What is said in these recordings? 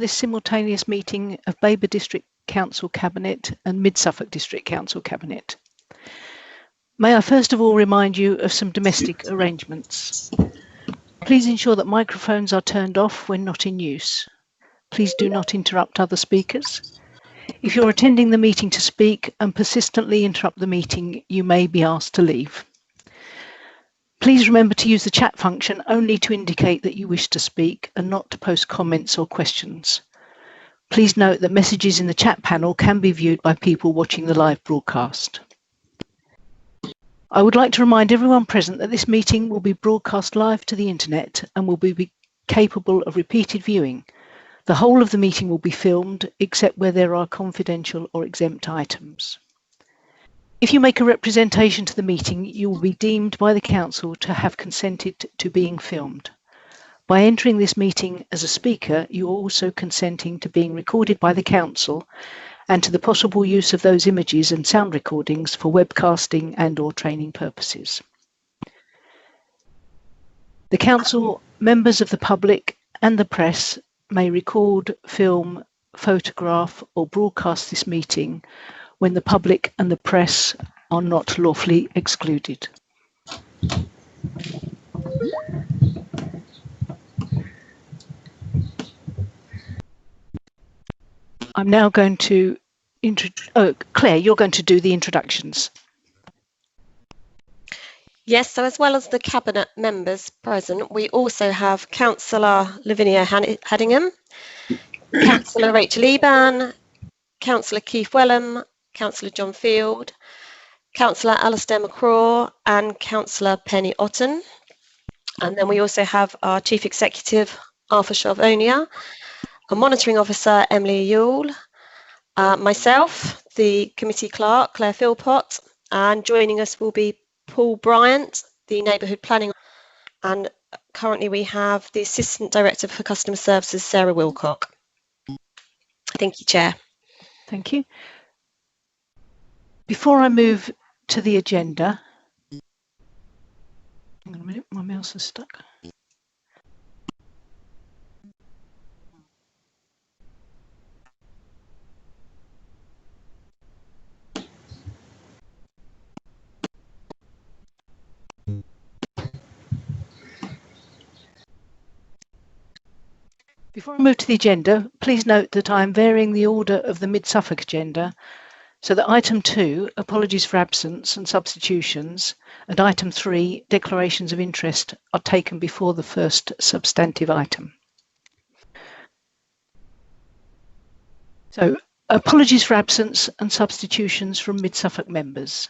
This simultaneous meeting of Babergh District Council Cabinet and Mid-Suffolk District Council Cabinet. May I first of all remind you of some domestic arrangements. Please ensure that microphones are turned off when not in use. Please do not interrupt other speakers. If you're attending the meeting to speak and persistently interrupt the meeting, you may be asked to leave. Please remember to use the chat function only to indicate that you wish to speak and not to post comments or questions. Please note that messages in the chat panel can be viewed by people watching the live broadcast. I would like to remind everyone present that this meeting will be broadcast live to the internet and will be capable of repeated viewing. The whole of the meeting will be filmed, except where there are confidential or exempt items. If you make a representation to the meeting, you will be deemed by the Council to have consented to being filmed. By entering this meeting as a speaker, you are also consenting to being recorded by the Council and to the possible use of those images and sound recordings for webcasting and/or training purposes. The Council, members of the public and the press may record, film, photograph or broadcast this meeting when the public and the press are not lawfully excluded. I'm now going to Claire, you're going to do the introductions. Yes, so as well as the Cabinet members present, we also have Councillor Lavinia Haddingham, Councillor Rachel Ebon, Councillor Keith Welham, Councillor John Field, Councillor Alistair McCraw and Councillor Penny Orton. And then we also have our Chief Executive, Arthur Onea, a Monitoring Officer, Emily Yule, myself, the Committee Clerk, Claire Philpott, and joining us will be Paul Bryant, the Neighbourhood Planning, and currently we have the Assistant Director for Customer Services, Sarah Wilcock. Thank you, Chair. Thank you. Before I move to the agenda, hang on a minute, my mouse is stuck. Before I move to the agenda, please note that I am varying the order of the Mid-Suffolk agenda so that item 2, apologies for absence and substitutions, and item 3, declarations of interest, are taken before the first substantive item. So, apologies for absence and substitutions from Mid-Suffolk members.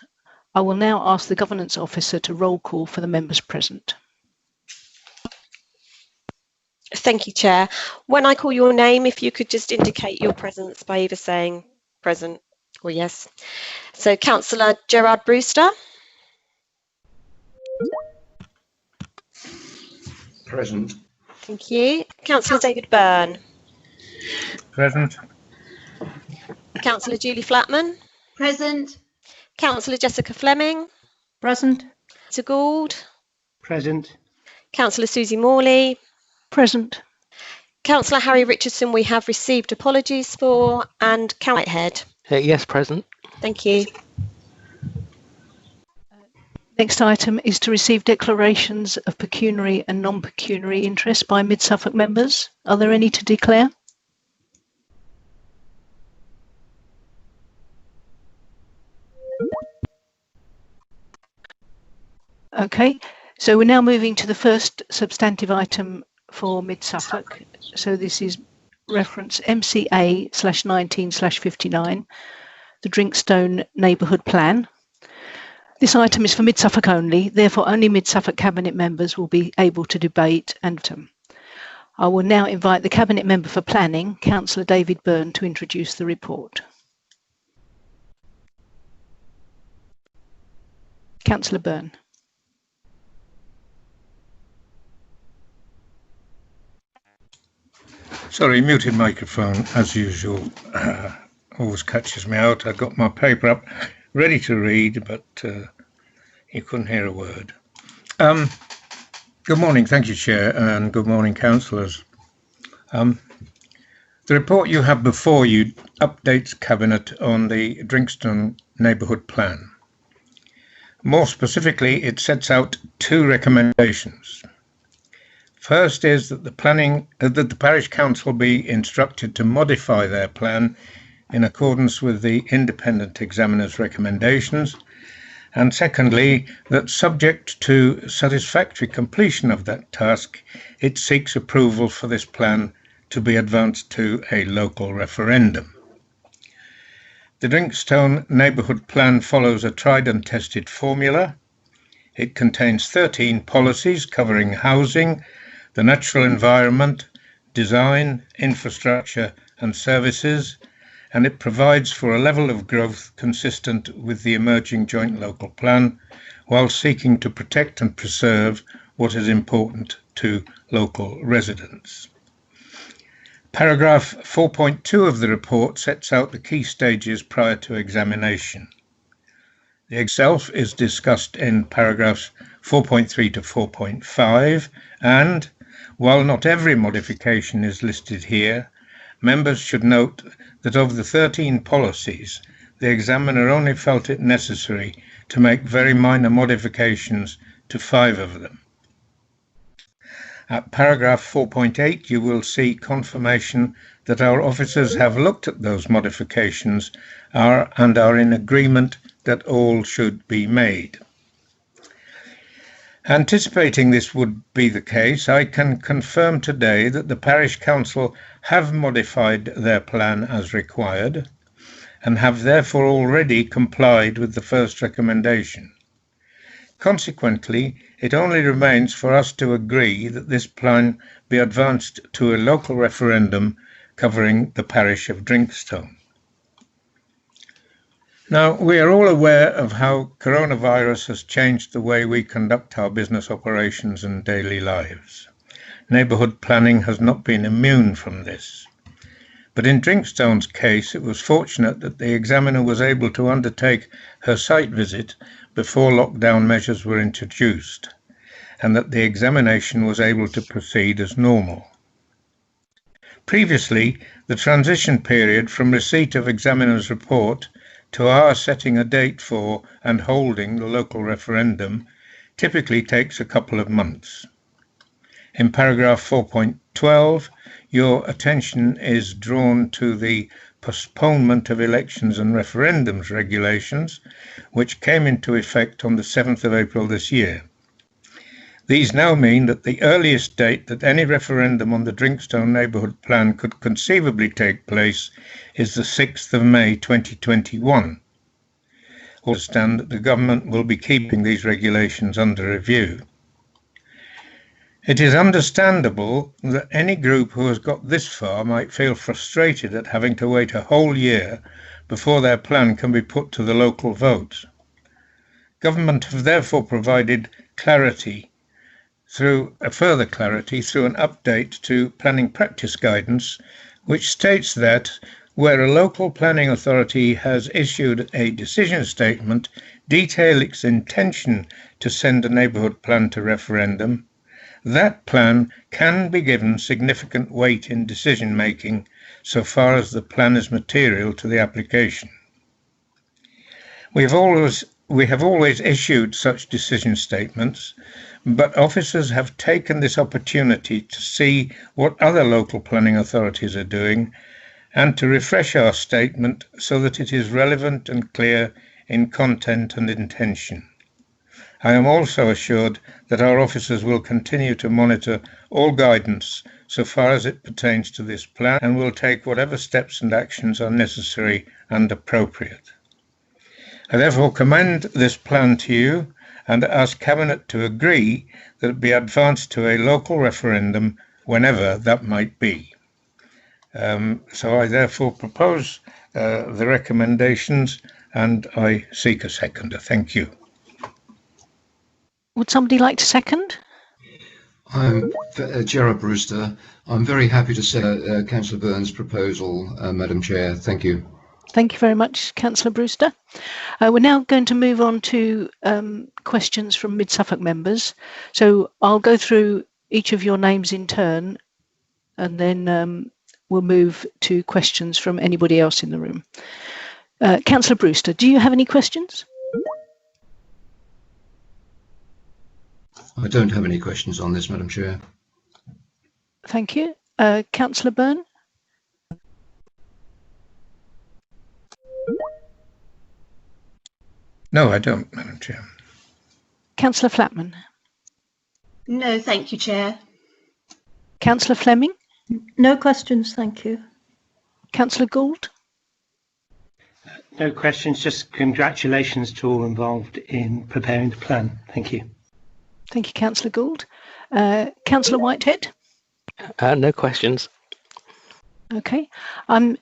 I will now ask the Governance Officer to roll call for the members present. Thank you, Chair. When I call your name, if you could just indicate your presence by either saying present or yes. So, Councillor Gerard Brewster. Present. Thank you. Councillor David Byrne. Present. Councillor Julie Flatman. Present. Councillor Jessica Fleming. Present. Sir Gould. Present. Councillor Suzie Morley. Present. Councillor Harry Richardson, we have received apologies for, and Councillor Whitehead. Yes, present. Thank you. Next item is to receive declarations of pecuniary and non-pecuniary interest by Mid-Suffolk members. Are there any to declare? Okay, so we're now moving to the first substantive item for Mid-Suffolk. So this is reference MCA/19/59, the Drinkstone Neighbourhood Plan. This item is for Mid-Suffolk only, therefore only Mid-Suffolk Cabinet members will be able to debate and I will now invite the Cabinet Member for Planning, Councillor David Byrne, to introduce the report. Councillor Byrne. Sorry, muted microphone as usual. Always catches me out. I got my paper up ready to read, but you couldn't hear a word. Good morning, thank you, Chair, and good morning, councillors. The The report you have before you updates Cabinet on the Drinkstone Neighbourhood Plan. More specifically, it sets out two recommendations. First is that the Parish Council be instructed to modify their plan in accordance with the independent examiner's recommendations, and secondly, that subject to satisfactory completion of that task, it seeks approval for this plan to be advanced to a local referendum. The Drinkstone Neighbourhood Plan follows a tried and tested formula. It contains 13 policies covering housing, the natural environment, design, infrastructure and services, and it provides for a level of growth consistent with the emerging joint local plan, while seeking to protect and preserve what is important to local residents. Paragraph 4.2 of the report sets out the key stages prior to examination. The itself is discussed in paragraphs 4.3 to 4.5, and, while not every modification is listed here, members should note that of the 13 policies, the examiner only felt it necessary to make very minor modifications to 5 of them. At paragraph 4.8, you will see confirmation that our officers have looked at those modifications and are in agreement that all should be made. Anticipating this would be the case, I can confirm today that the Parish Council have modified their plan as required and have therefore already complied with the first recommendation. Consequently, it only remains for us to agree that this plan be advanced to a local referendum covering the parish of Drinkstone. Now, we are all aware of how coronavirus has changed the way we conduct our business operations and daily lives. Neighbourhood planning has not been immune from this. But in Drinkstone's case, it was fortunate that the examiner was able to undertake her site visit before lockdown measures were introduced, and that the examination was able to proceed as normal. Previously, the transition period from receipt of examiner's report to our setting a date for and holding the local referendum typically takes a couple of months. In paragraph 4.12, your attention is drawn to the Postponement of Elections and Referendums regulations, which came into effect on the 7th of April this year. These now mean that the earliest date that any referendum on the Drinkstone Neighbourhood Plan could conceivably take place is the 6th of May 2021. I understand that the government will be keeping these regulations under review. It is understandable that any group who has got this far might feel frustrated at having to wait a whole year before their plan can be put to the local vote. Government have therefore provided further clarity through an update to planning practice guidance, which states that where a local planning authority has issued a decision statement detailing its intention to send a neighbourhood plan to referendum, that plan can be given significant weight in decision making so far as the plan is material to the application. We have always issued such decision statements, but officers have taken this opportunity to see what other local planning authorities are doing and to refresh our statement so that it is relevant and clear in content and intention. I am also assured that our officers will continue to monitor all guidance so far as it pertains to this plan and will take whatever steps and actions are necessary and appropriate. I therefore commend this plan to you and ask Cabinet to agree that it be advanced to a local referendum whenever that might be. So I therefore propose the recommendations and I seek a seconder. Thank you. Would somebody like to second? I'm Gerard Brewster. I'm very happy to second Councillor Byrne's proposal, Madam Chair. Thank you. Thank you very much, Councillor Brewster. We're now going to move on to questions from Mid-Suffolk members. So I'll go through each of your names in turn, and then we'll move to questions from anybody else in the room. Councillor Brewster, do you have any questions? I don't have any questions on this, Madam Chair. Thank you. Councillor Byrne? No, I don't, Madam Chair. Councillor Flatman? No, thank you, Chair. Councillor Fleming? No questions, thank you. Councillor Gould? No questions, just congratulations to all involved in preparing the plan. Thank you. Thank you, Councillor Gould. Councillor Whitehead? No questions. Okay. I'm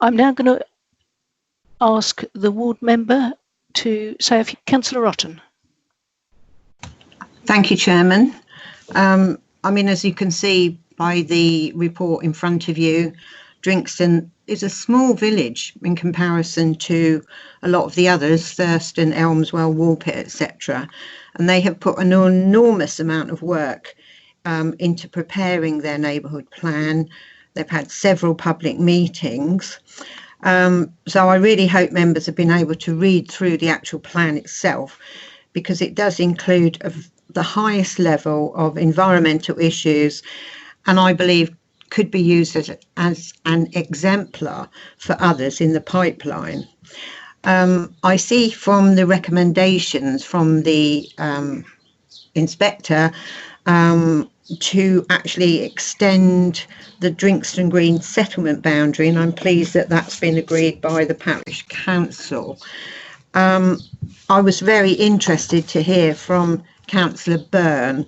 now going to ask the ward member to say a few. Councillor Orton. Thank you, Chairman. I mean, as you can see by the report in front of you, Drinkstone is a small village in comparison to a lot of the others, Thurston, Elmswell, Woolpit, etc. And they have put an enormous amount of work into preparing their neighbourhood plan. They've had several public meetings. So I really hope members have been able to read through the actual plan itself, because it does include the highest level of environmental issues, and I believe could be used as an exemplar for others in the pipeline. I see from the recommendations from the inspector to actually extend the Drinkstone Green settlement boundary, and I'm pleased that that's been agreed by the Parish Council. I was very interested to hear from Councillor Byrne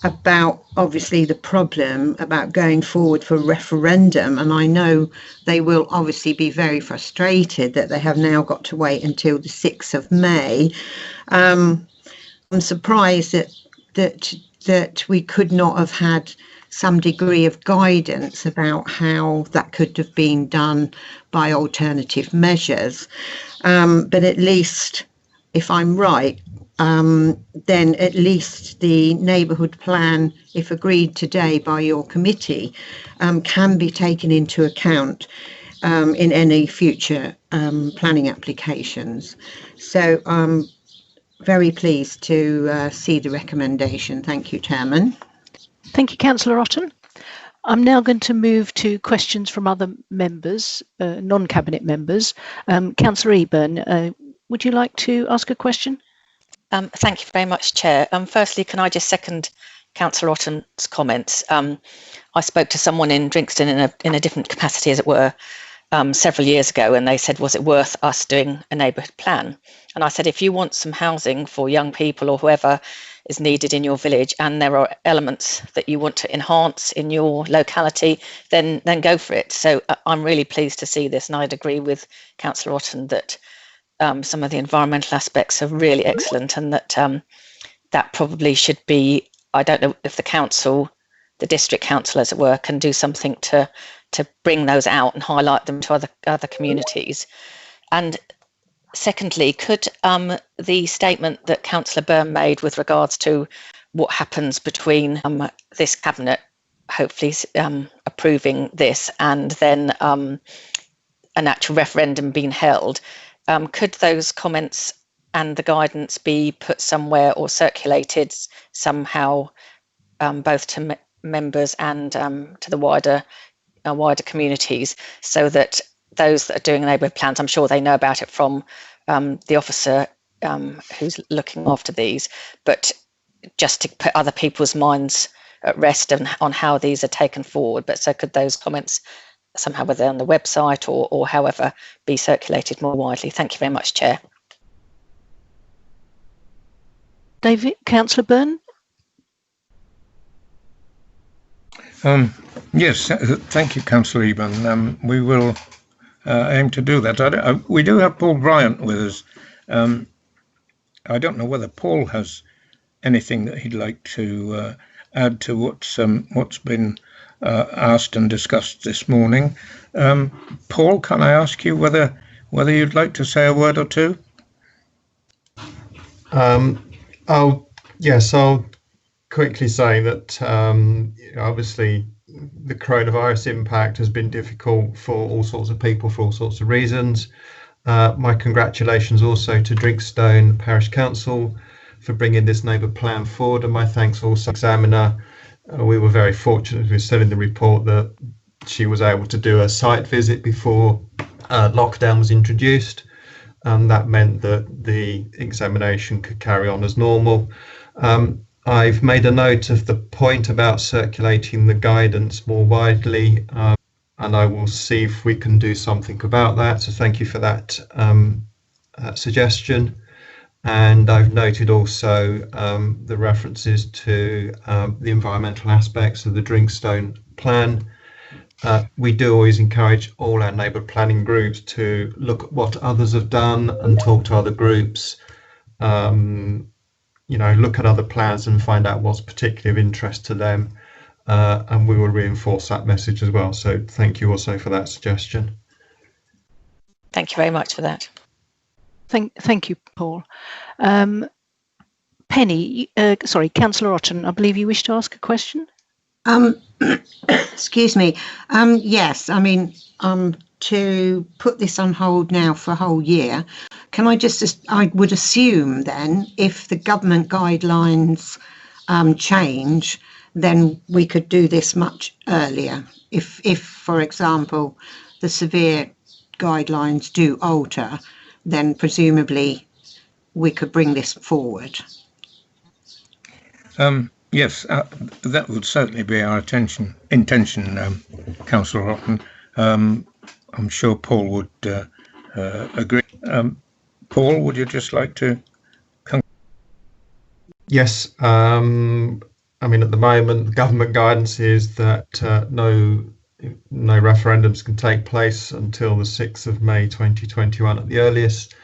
about obviously the problem about going forward for referendum, and I know they will obviously be very frustrated that they have now got to wait until the 6th of May. I'm surprised that we could not have had some degree of guidance about how that could have been done by alternative measures. But at least, if I'm right, then at least the neighbourhood plan, if agreed today by your committee, can be taken into account in any future planning applications. So I'm very pleased to see the recommendation. Thank you, Chairman. Thank you, Councillor Orton. I'm now going to move to questions from other members, non-cabinet members. Councillor Ebon, would you like to ask a question? Thank you very much, Chair. Firstly, can I just second Councillor Orton's comments? I spoke to someone in Drinkstone in a different capacity, as it were, several years ago, and they said, was it worth us doing a neighbourhood plan? And I said, if you want some housing for young people or whoever is needed in your village, and there are elements that you want to enhance in your locality, then go for it. So I'm really pleased to see this, and I'd agree with Councillor Orton that some of the environmental aspects are really excellent, and that that probably should be, I don't know if the council, the district council as it were, can do something to bring those out and highlight them to other communities. And secondly, could the statement that Councillor Byrne made with regards to what happens between this cabinet hopefully approving this and then an actual referendum being held, could those comments and the guidance be put somewhere or circulated somehow, both to members and to the wider communities, so that those that are doing neighbourhood plans, I'm sure they know about it from the officer who's looking after these, but just to put other people's minds at rest on how these are taken forward. But so could those comments somehow, whether on the website or however, be circulated more widely? Thank you very much, Chair. David, Councillor Byrne. Yes, thank you, Councillor Ebon. We will aim to do that. We do have Paul Bryant with us. I don't know whether Paul has anything that he'd like to add to what's been asked and discussed this morning. Paul, can I ask you whether you'd like to say a word or two? Yes, I'll quickly say that obviously the coronavirus impact has been difficult for all sorts of people for all sorts of reasons. My congratulations also to Drinkstone Parish Council for bringing this neighbour plan forward, and my thanks also to the examiner. We were very fortunate, we said in the report, that she was able to do a site visit before lockdown was introduced, and that meant that the examination could carry on as normal. I've made a note of the point about circulating the guidance more widely, and I will see if we can do something about that. So thank you for that suggestion. And I've noted also the references to the environmental aspects of the Drinkstone plan. We do always encourage all our neighbour planning groups to look at what others have done and talk to other groups. You know, look at other plans and find out what's particularly of interest to them, and we will reinforce that message as well. So thank you also for that suggestion. Thank you very much for that. Thank you, Paul. Penny, sorry, Councillor Orton, I believe you wish to ask a question? Excuse me. Yes, I mean, to put this on hold now for a whole year, can I I would assume then if the government guidelines change, then we could do this much earlier. If, for example, the severe guidelines do alter, then presumably we could bring this forward. Yes, that would certainly be our intention, Councillor Orton. I'm sure Paul would agree. Paul, would you just like to? Yes. I mean, at the moment, the government guidance is that no referendums can take place until the 6th of May 2021 at the earliest.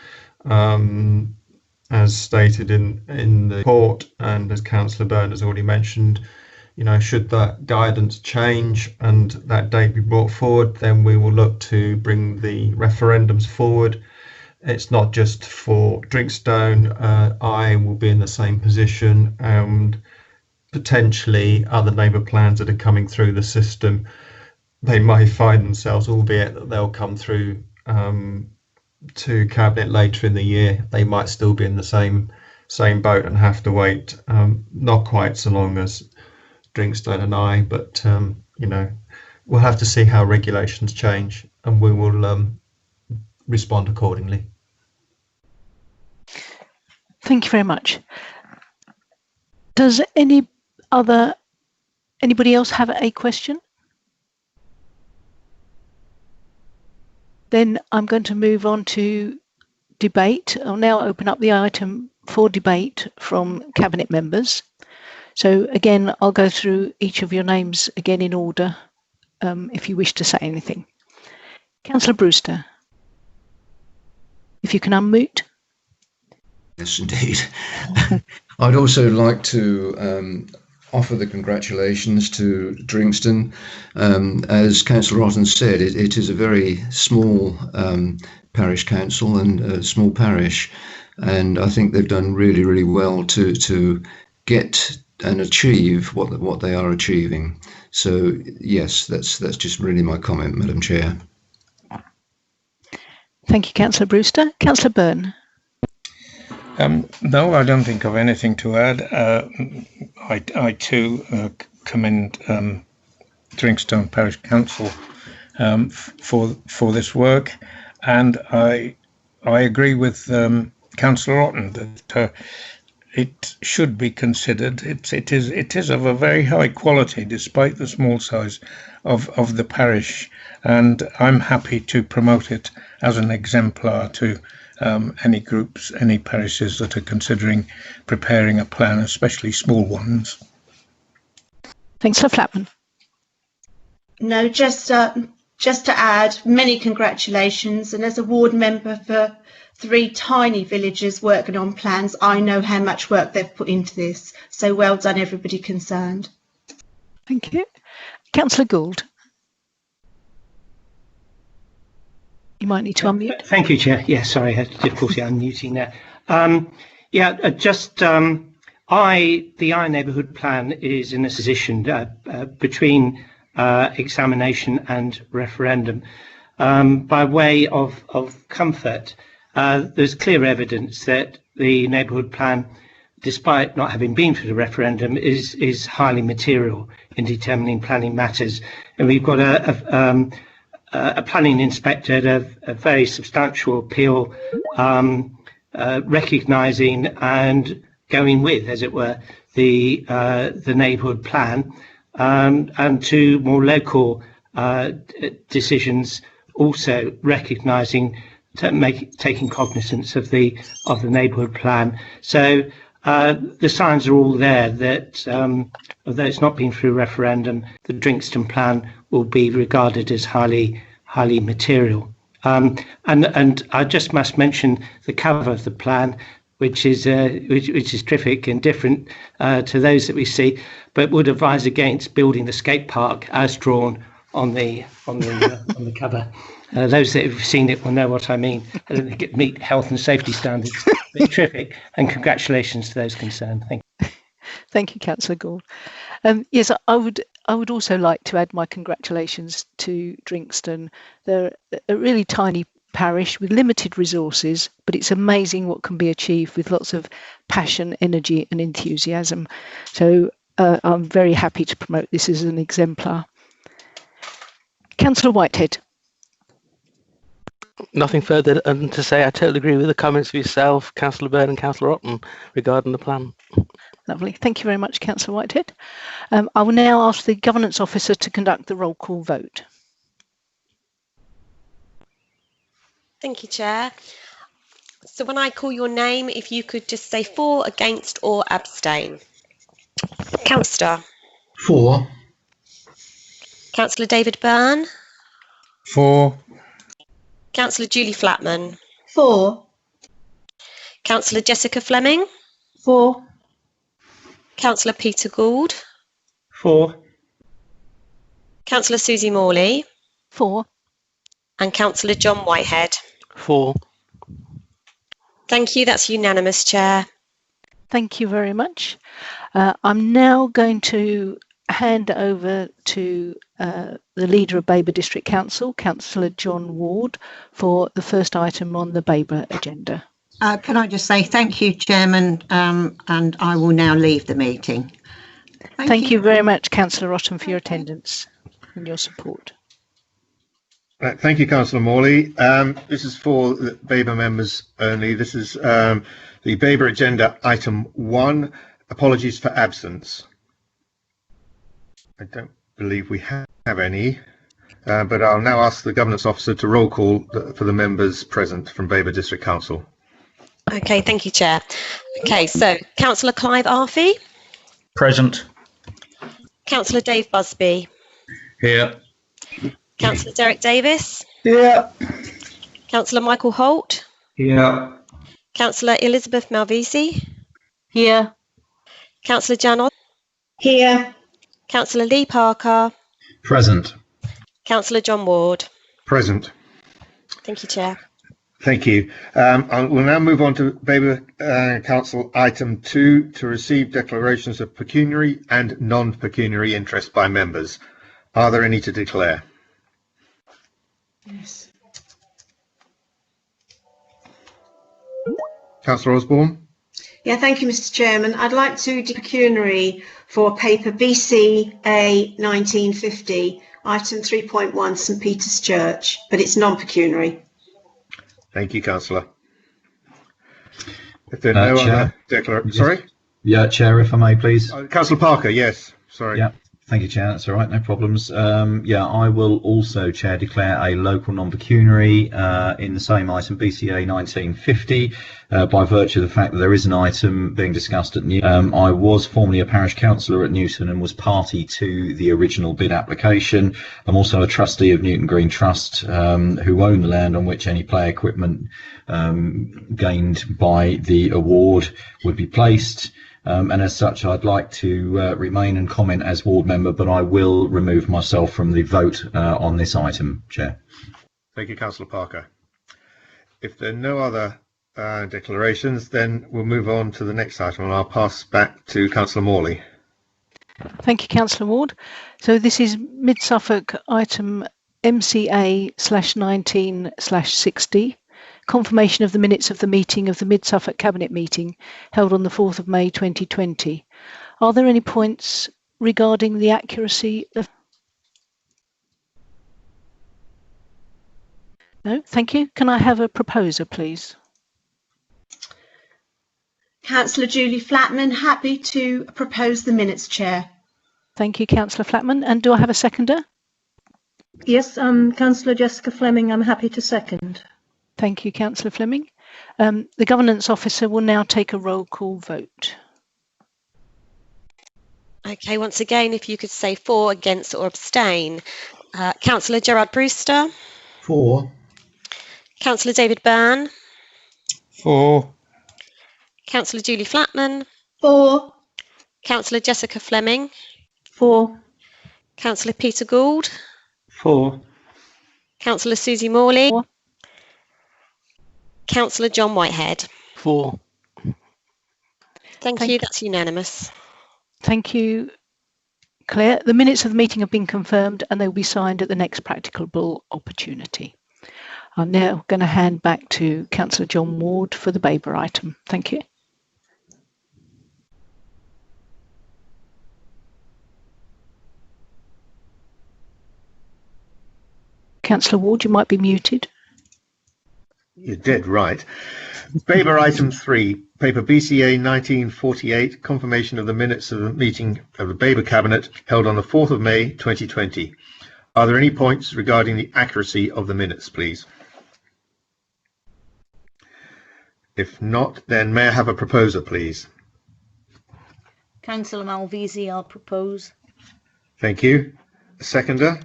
As stated in the report, and as Councillor Byrne has already mentioned, you know, should that guidance change and that date be brought forward, then we will look to bring the referendums forward. It's not just for Drinkstone. I will be in the same position, and potentially other neighbour plans that are coming through the system, they may find themselves, albeit that they'll come through to Cabinet later in the year, they might still be in the same boat and have to wait not quite so long as Drinkstone and I, but you know, we'll have to see how regulations change, and we will respond accordingly. Thank you very much. Does anybody else have a question? Then I'm going to move on to debate. I'll now open up the item for debate from Cabinet members. So again, I'll go through each of your names again in order if you wish to say anything. Councillor Brewster, if you can unmute. Yes, indeed. I'd also like to offer the congratulations to Drinkstone. As Councillor Orton said, it is a very small parish council and a small parish, and I think they've done really, really well to get and achieve what they are achieving. So yes, that's just really my comment, Madam Chair. Thank you, Councillor Brewster. Councillor Byrne. No, I don't think I've anything to add. I too commend Drinkstone Parish Council for this work, and I agree with Councillor Orton that it should be considered. It is of a very high quality, despite the small size of the parish, and I'm happy to promote it as an exemplar to any groups, any parishes that are considering preparing a plan, especially small ones. Thanks, Sir Flatman. No, just to add, many congratulations. And as a ward member for 3 tiny villages working on plans, I know how much work they've put into this. So well done, everybody concerned. Thank you. Councillor Gould. You might need to unmute. Thank you, Chair. Yeah, sorry, I had difficulty unmuting there. The Neighbourhood plan is in a position between examination and referendum. By way of comfort, there's clear evidence that the neighbourhood plan, despite not having been through the referendum, is highly material in determining planning matters. And we've got a planning inspector, a very substantial appeal, recognising and going with, as it were, the neighbourhood plan, and to more local decisions also recognising, taking cognizance of the neighbourhood plan. So the signs are all there that although it's not been through referendum, the Drinkstone plan will be regarded as highly material. And I just must mention the cover of the plan, which is terrific and different to those that we see, but would advise against building the skate park as drawn on the cover. Those that have seen it will know what I mean. I don't think it meet health and safety standards. It's terrific, and congratulations to those concerned. Thank you. Thank you, Councillor Gould. Yes, I would also like to add my congratulations to Drinkstone. They're a really tiny parish with limited resources, but it's amazing what can be achieved with lots of passion, energy and enthusiasm. So I'm very happy to promote this as an exemplar. Councillor Whitehead. Nothing further to say. I totally agree with the comments of yourself, Councillor Byrne and Councillor Orton regarding the plan. Lovely. Thank you very much, Councillor Whitehead. I will now ask the Governance Officer to conduct the roll call vote. Thank you, Chair. So when I call your name, if you could just say for, against or abstain. Councillor. For. Councillor David Byrne. For. Councillor Julie Flatman. For. Councillor Jessica Fleming. For. Councillor Peter Gould. For. Councillor Suzie Morley. For. And Councillor John Whitehead. For. Thank you. That's unanimous, Chair. Thank you very much. I'm now going to hand over to the leader of Babergh District Council, Councillor John Ward, for the first item on the Babergh agenda. Can I just say thank you, Chairman, and I will now leave the meeting. Thank you very much, Councillor Orton, for your attendance and your support. Right, thank you, Councillor Morley. This is for the Babergh members only. This is the Babergh agenda item 1, apologies for absence. I don't believe we have any, but I'll now ask the Governance Officer to roll call for the members present from Babergh District Council. Okay, thank you, Chair. Okay, so Councillor Clive Arfey. Present. Councillor Dave Busby. Here. Councillor Derek Davis. Here. Councillor Michael Holt. Here. Councillor Elizabeth Malvisi. Here. Councillor Janos. Here. Councillor Lee Parker. Present. Councillor John Ward. Present. Thank you, Chair. Thank you. We'll now move on to Babergh Council item 2, to receive declarations of pecuniary and non-pecuniary interest by members. Are there any to declare? Yes. Councillor Osborne. Yeah, thank you, Mr. Chairman. I'd like to declare pecuniary for paper BCA 1950, item 3.1, St Peter's Church, but it's non-pecuniary. Thank you, Councillor. If there are no other declarations, sorry? Yeah, Chair, if I may, please. Councillor Parker, yes. Sorry. Yeah. Thank you, Chair. That's all right, no problems. Yeah, I will also, Chair, declare a local non-pecuniary in the same item, BCA 1950, by virtue of the fact that there is an item being discussed at Newton. I was formerly a parish councillor at Newton and was party to the original bid application. I'm also a trustee of Newton Green Trust, who own the land on which any play equipment gained by the award would be placed. And as such, I'd like to remain and comment as ward member, but I will remove myself from the vote on this item, Chair. Thank you, Councillor Parker. If there are no other declarations, then we'll move on to the next item, and I'll pass back to Councillor Morley. Thank you, Councillor Ward. So this is Mid-Suffolk item MCA/19/60, confirmation of the minutes of the meeting of the Mid-Suffolk Cabinet meeting held on the 4th of May 2020. Are there any points regarding the accuracy of... No, thank you. Can I have a proposer, please? Councillor Julie Flatman, happy to propose the minutes, Chair. Thank you, Councillor Flatman. And do I have a seconder? Yes, Councillor Jessica Fleming, I'm happy to second. Thank you, Councillor Fleming. The Governance Officer will now take a roll call vote. Okay, once again, if you could say for, against or abstain. Councillor Gerard Brewster. For. Councillor David Byrne. For. Councillor Julie Flatman. For. Councillor Jessica Fleming. For. Councillor Peter Gould. For. Councillor Suzie Morley. For. Councillor John Whitehead. For. Thank you, that's unanimous. Thank you, Claire. The minutes of the meeting have been confirmed and they will be signed at the next practicable opportunity. I'm now going to hand back to Councillor John Ward for the Babergh item. Thank you. Councillor Ward, you might be muted. You're dead right. Babergh item 3, paper BCA 1948, confirmation of the minutes of the meeting of the Babergh Cabinet held on the 4th of May 2020. Are there any points regarding the accuracy of the minutes, please? If not, then may I have a proposer, please? Councillor Malvisi, I'll propose. Thank you. A seconder?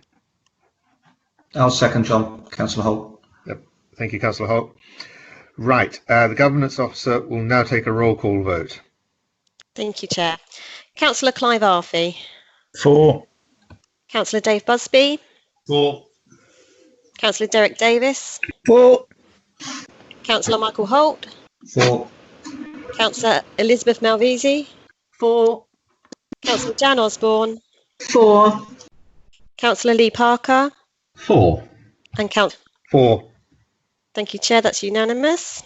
I'll second, John. Councillor Holt. Yep. Thank you, Councillor Holt. Right. The Governance Officer will now take a roll call vote. Thank you, Chair. Councillor Clive Arfey. For. Councillor Dave Busby. For. Councillor Derek Davis. For. Councillor Michael Holt. For. Councillor Elizabeth Malvisi. For. Councillor Jan Osborne. For. Councillor Lee Parker. For. And Councillor. For. Thank you, Chair. That's unanimous.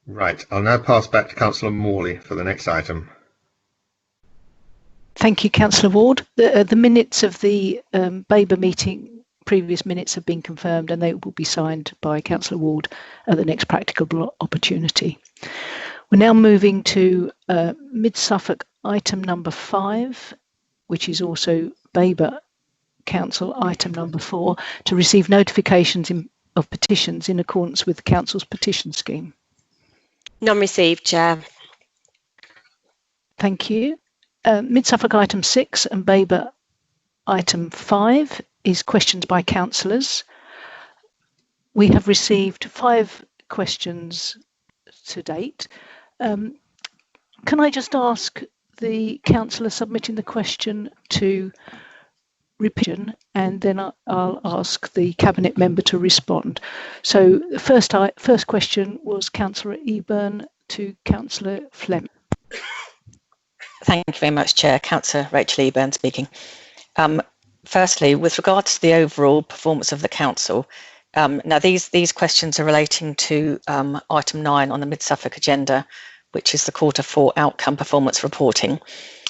Right. I'll now pass back to Councillor Morley for the next item. Thank you, Councillor Ward. The minutes of the Babergh meeting, previous minutes, have been confirmed and they will be signed by Councillor Ward at the next practicable opportunity. We're now moving to Mid-Suffolk item number 5, which is also Babergh Council item number 4, to receive notifications of petitions in accordance with the Council's petition scheme. None received, Chair. Thank you. Mid-Suffolk item 6 and Babergh item 5 is questions by councillors. We have received 5 questions to date. Can I just ask the councillor submitting the question to repeat, and then I'll ask the cabinet member to respond. So the first question was Councillor Ebon to Councillor Fleming. Thank you very much, Chair. Councillor Rachel Ebon speaking. Firstly, with regards to the overall performance of the council, now these questions are relating to item 9 on the Mid-Suffolk agenda, which is the Q4 outcome performance reporting.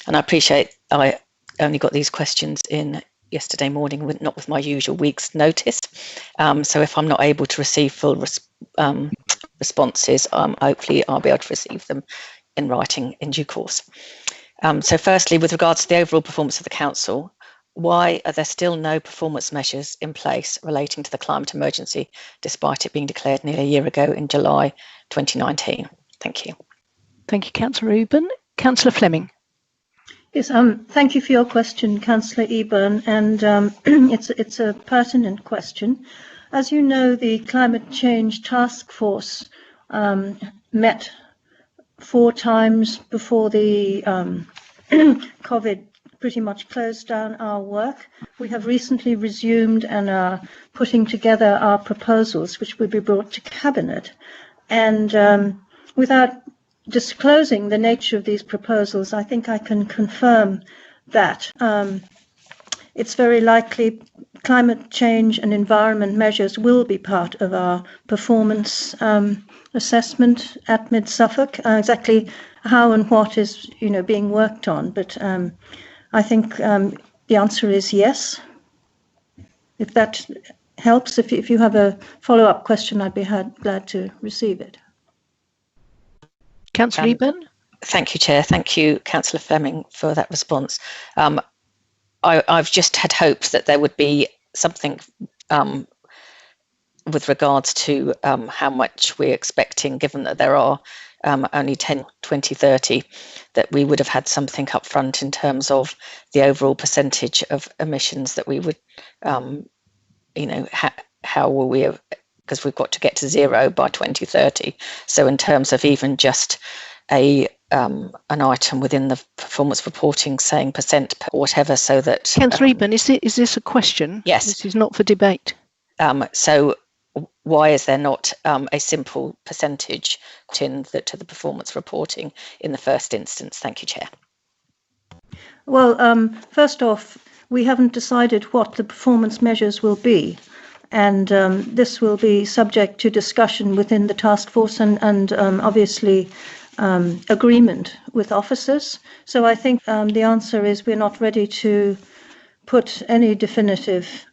And I appreciate I only got these questions in yesterday morning, not with my usual week's notice. So if I'm not able to receive full responses, hopefully I'll be able to receive them in writing in due course. So firstly, with regards to the overall performance of the council, why are there still no performance measures in place relating to the climate emergency, despite it being declared nearly a year ago in July 2019? Thank you. Thank you, Councillor Ebon. Councillor Fleming. Yes, thank you for your question, Councillor Ebon, and it's a pertinent question. As you know, the Climate Change Task Force met 4 times before the COVID pretty much closed down our work. We have recently resumed and are putting together our proposals, which will be brought to Cabinet. And without disclosing the nature of these proposals, I think I can confirm that it's very likely climate change and environment measures will be part of our performance assessment at Mid Suffolk. Exactly how and what is being worked on, but I think the answer is yes. If that helps, if you have a follow-up question, I'd be glad to receive it. Councillor Ebon? Thank you, Chair. Thank you, Councillor Fleming, for that response. I've just had hopes that there would be something with regards to how much we're expecting, given that there are only 10, 20, 30, that we would have had something up front in terms of the overall percentage of emissions that we would, how will we have, because we've got to get to zero by 2030. So in terms of even just an item within the performance reporting saying percent per whatever, so that... Councillor Ebon, is this a question? Yes. This is not for debate. So why is there not a simple percentage to the performance reporting in the first instance? Thank you, Chair. Well, first off, we haven't decided what the performance measures will be, and this will be subject to discussion within the task force and obviously agreement with officers. So I think the answer is we're not ready to put any definitive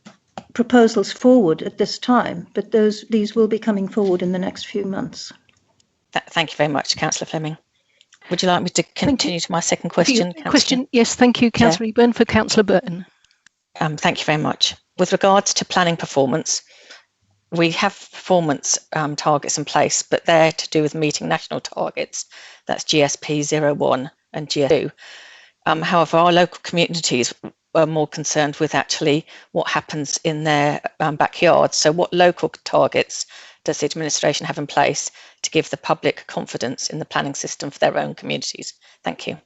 proposals forward at this time, but these will be coming forward in the next few months. Thank you very much, Councillor Fleming. Would you like me to continue to my second question? Yes, thank you, Councillor Ebon. For Councillor Burton. Thank you very much. With regards to planning performance, we have performance targets in place, but they're to do with meeting national targets. That's GSP 01 and GS2. However, our local communities are more concerned with actually what happens in their backyard. So what local targets does the administration have in place to give the public confidence in the planning system for their own communities? Thank you.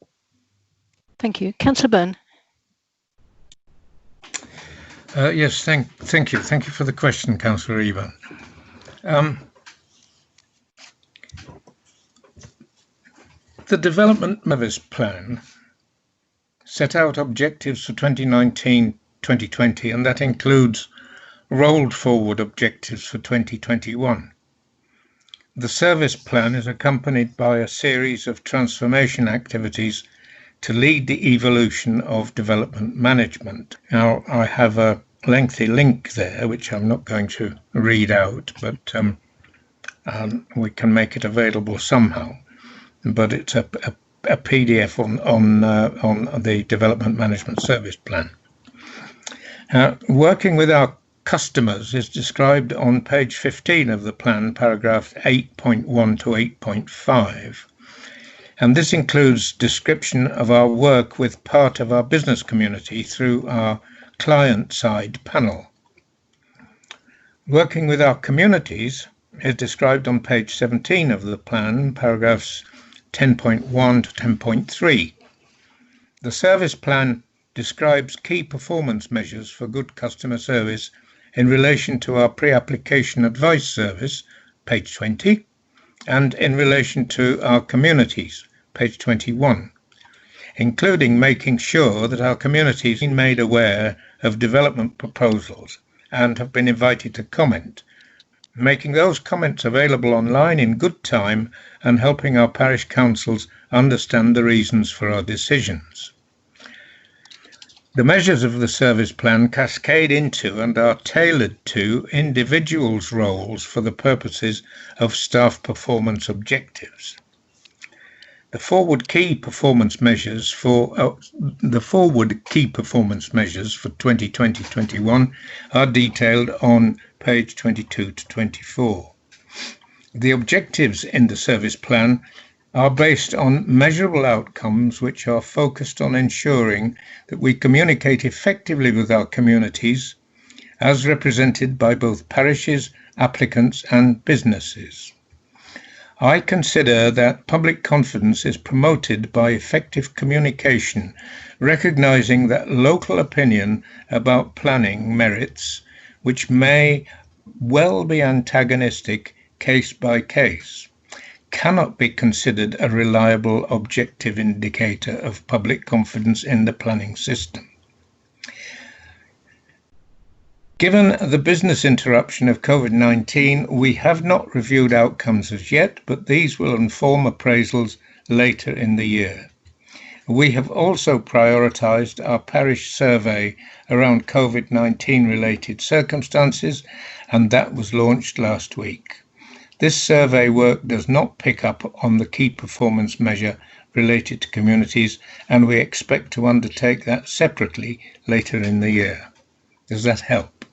Thank you. Councillor Byrne. Yes, thank you. Thank you for the question, Councillor Ebon. The Development Service Plan set out objectives for 2019-2020, and that includes rolled forward objectives for 2021. The service plan is accompanied by a series of transformation activities to lead the evolution of development management. Now, I have a lengthy link there, which I'm not going to read out, but we can make it available somehow. But it's a PDF on the Development Management Service Plan. Working with our customers is described on page 15 of the plan, paragraphs 8.1 to 8.5. And this includes description of our work with part of our business community through our client-side panel. Working with our communities is described on page 17 of the plan, paragraphs 10.1 to 10.3. The service plan describes key performance measures for good customer service in relation to our pre-application advice service, page 20, and in relation to our communities, page 21, including making sure that our communities have been made aware of development proposals and have been invited to comment, making those comments available online in good time and helping our parish councils understand the reasons for our decisions. The measures of the service plan cascade into and are tailored to individuals' roles for the purposes of staff performance objectives. The forward key performance measures for 2020-21 are detailed on page 22 to 24. The objectives in the service plan are based on measurable outcomes which are focused on ensuring that we communicate effectively with our communities as represented by both parishes, applicants and businesses. I consider that public confidence is promoted by effective communication, recognising that local opinion about planning merits, which may well be antagonistic case by case. cannot be considered a reliable objective indicator of public confidence in the planning system. Given the business interruption of COVID-19, we have not reviewed outcomes as yet, but these will inform appraisals later in the year. We have also prioritised our parish survey around COVID-19 related circumstances, and that was launched last week. This survey work does not pick up on the key performance measure related to communities, and we expect to undertake that separately later in the year. Does that help?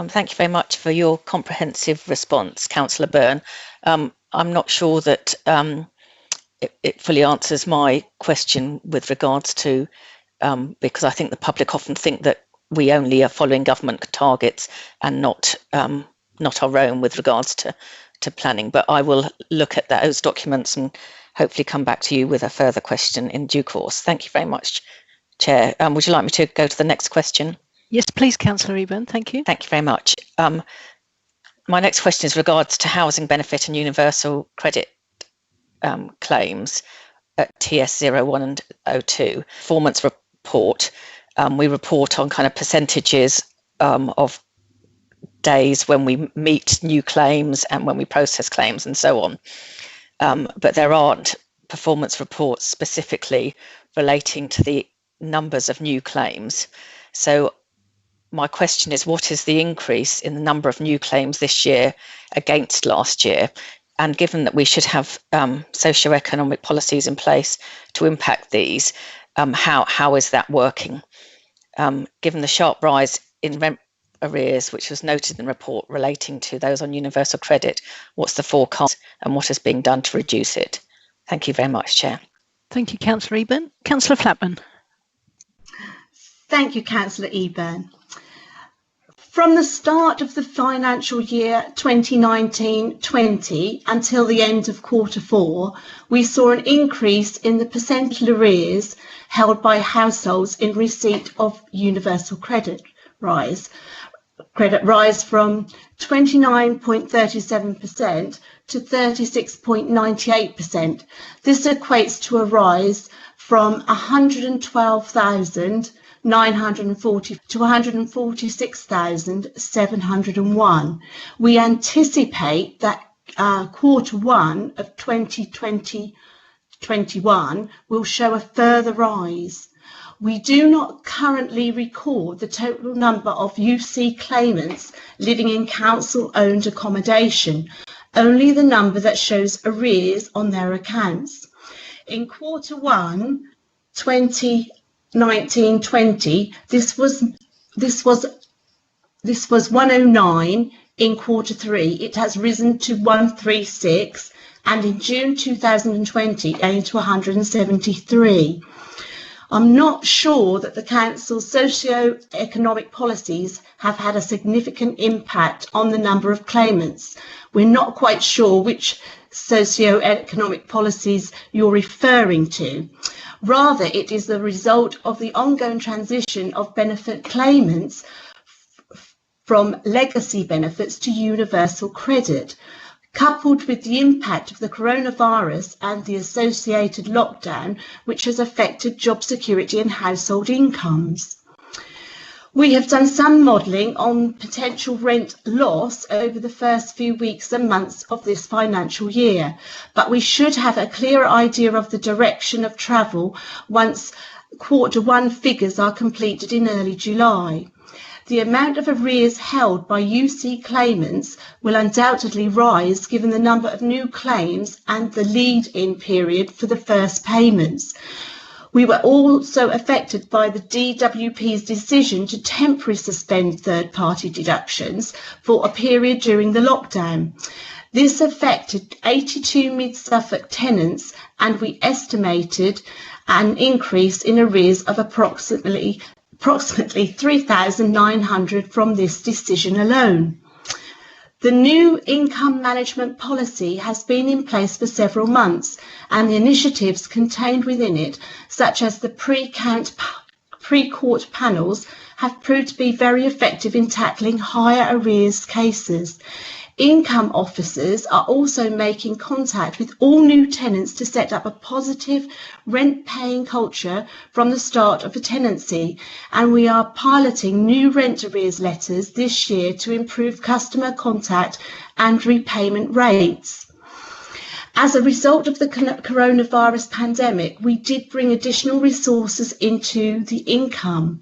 Thank you very much for your comprehensive response, Councillor Byrne. I'm not sure that it fully answers my question with regards to, because I think the public often think that we only are following government targets and not our own with regards to planning. But I will look at those documents and hopefully come back to you with a further question in due course. Thank you very much, Chair. Would you like me to go to the next question? Yes, please, Councillor Ebon. Thank you. Thank you very much. My next question is regards to housing benefit and universal credit claims at TS01 and 02. Performance report. We report on kind of percentages of days when we meet new claims and when we process claims and so on. But there aren't performance reports specifically relating to the numbers of new claims. So my question is, what is the increase in the number of new claims this year against last year? And given that we should have socio-economic policies in place to impact these, how is that working? Given the sharp rise in rent arrears, which was noted in the report relating to those on universal credit, what's the forecast and what is being done to reduce it? Thank you very much, Chair. Thank you, Councillor Ebon. Councillor Flatman. Thank you, Councillor Ebon. From the start of the financial year 2019-20 until the end of Q4, we saw an increase in the percentage arrears held by households in receipt of universal credit rise from 29.37% to 36.98%. This equates to a rise from 112,940 to 146,701. We anticipate that Q1 of 2020-21 will show a further rise. We do not currently record the total number of UC claimants living in council-owned accommodation, only the number that shows arrears on their accounts. In Q1 2019-20, this was 109. In Q3, it has risen to 136, and in June 2020, again to 173. I'm not sure that the Council's socio-economic policies have had a significant impact on the number of claimants. We're not quite sure which socio-economic policies you're referring to. Rather, it is the result of the ongoing transition of benefit claimants from legacy benefits to universal credit, coupled with the impact of the coronavirus and the associated lockdown, which has affected job security and household incomes. We have done some modelling on potential rent loss over the first few weeks and months of this financial year, but we should have a clearer idea of the direction of travel once Q1 figures are completed in early July. The amount of arrears held by UC claimants will undoubtedly rise given the number of new claims and the lead-in period for the first payments. We were also affected by the DWP's decision to temporarily suspend third-party deductions for a period during the lockdown. This affected 82 mid-Suffolk tenants, and we estimated an increase in arrears of approximately 3,900 from this decision alone. The new income management policy has been in place for several months, and the initiatives contained within it, such as the pre-court panels, have proved to be very effective in tackling higher arrears cases. Income officers are also making contact with all new tenants to set up a positive rent-paying culture from the start of a tenancy, and we are piloting new rent arrears letters this year to improve customer contact and repayment rates. As a result of the coronavirus pandemic, we did bring additional resources into the income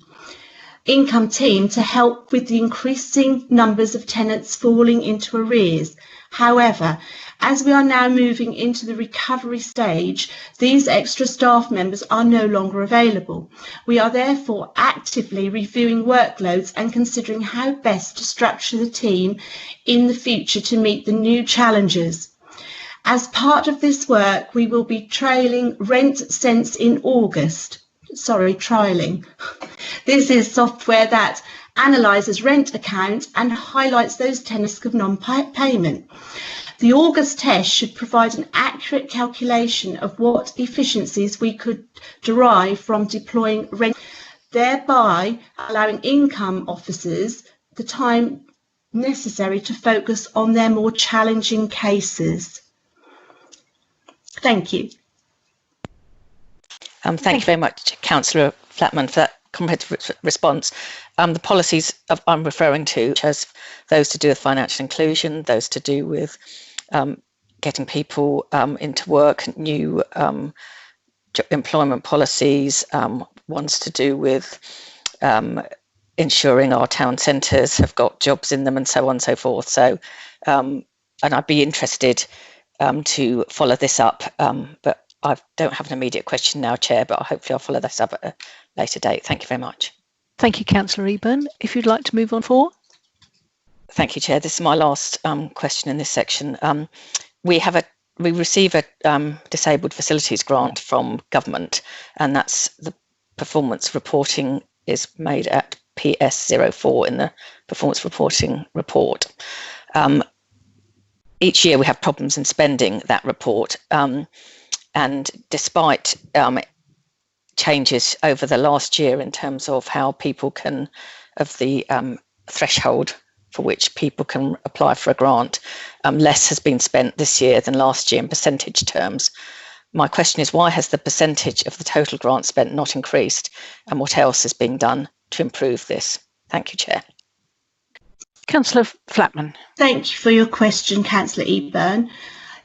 team to help with the increasing numbers of tenants falling into arrears. However, as we are now moving into the recovery stage, these extra staff members are no longer available. We are therefore actively reviewing workloads and considering how best to structure the team in the future to meet the new challenges. As part of this work, we will be trialling Rent Sense in August. Trialing. This is software that analyses rent accounts and highlights those tenants of non-payment. The August test should provide an accurate calculation of what efficiencies we could derive from deploying rent, thereby allowing income officers the time necessary to focus on their more challenging cases. Thank you. Thank you very much, Councillor Flatman, for that comprehensive response. The policies I'm referring to, as those to do with financial inclusion, those to do with getting people into work, new employment policies, ones to do with ensuring our town centres have got jobs in them, and so on and so forth. So, and I'd be interested to follow this up, but I don't have an immediate question now, Chair, but hopefully I'll follow this up at a later date. Thank you very much. Thank you, Councillor Ebon. If you'd like to move on forward. Thank you, Chair. This is my last question in this section. We receive a disabled facilities grant from government, and that's the performance reporting is made at PS04 in the performance reporting report. Each year we have problems in spending that report. And despite changes over the last year in terms of how people can, of the threshold for which people can apply for a grant, less has been spent this year than last year in percentage terms. My question is, why has the percentage of the total grant spent not increased, and what else is being done to improve this? Thank you, Chair. Councillor Flatman. Thank you for your question, Councillor Ebon.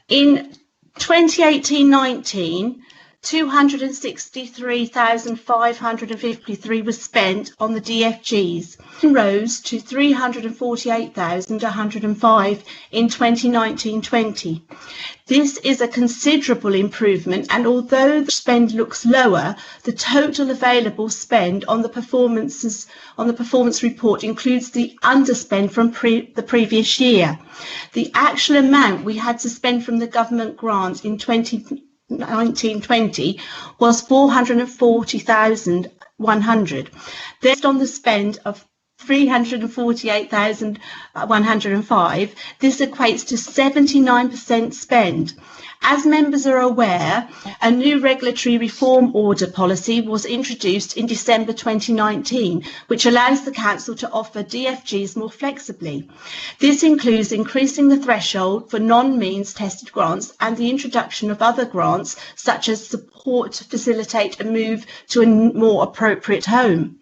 In 2018-19, 263,553 was spent on the DFGs, rose to 348,105 in 2019-20. This is a considerable improvement, and although the spend looks lower, the total available spend on the performance report includes the underspend from the previous year. The actual amount we had to spend from the government grant in 2019-20 was 440,100. Based on the spend of 348,105, this equates to 79% spend. As members are aware, a new regulatory reform order policy was introduced in December 2019, which allows the Council to offer DFGs more flexibly. This includes increasing the threshold for non-means tested grants and the introduction of other grants, such as support to facilitate a move to a more appropriate home.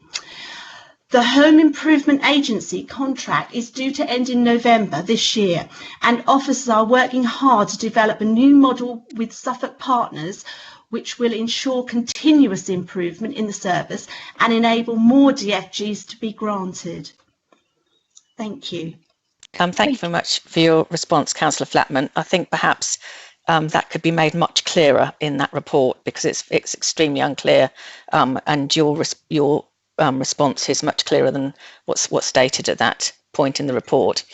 The Home Improvement Agency contract is due to end in November this year, and officers are working hard to develop a new model with Suffolk partners, which will ensure continuous improvement in the service and enable more DFGs to be granted. Thank you. Thank you very much for your response, Councillor Flatman. I think perhaps that could be made much clearer in that report, because it's extremely unclear, and your response is much clearer than what's stated at that point in the report.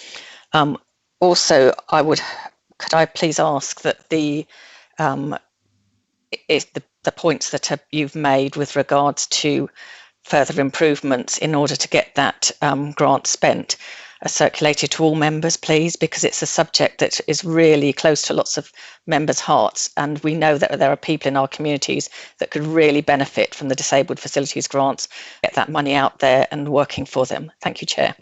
Also, could I please ask that the points that you've made with regards to further improvements in order to get that grant spent are circulated to all members, please, because it's a subject that is really close to lots of members' hearts, and we know that there are people in our communities that could really benefit from the disabled facilities grants, get that money out there and working for them. Thank you, Chair.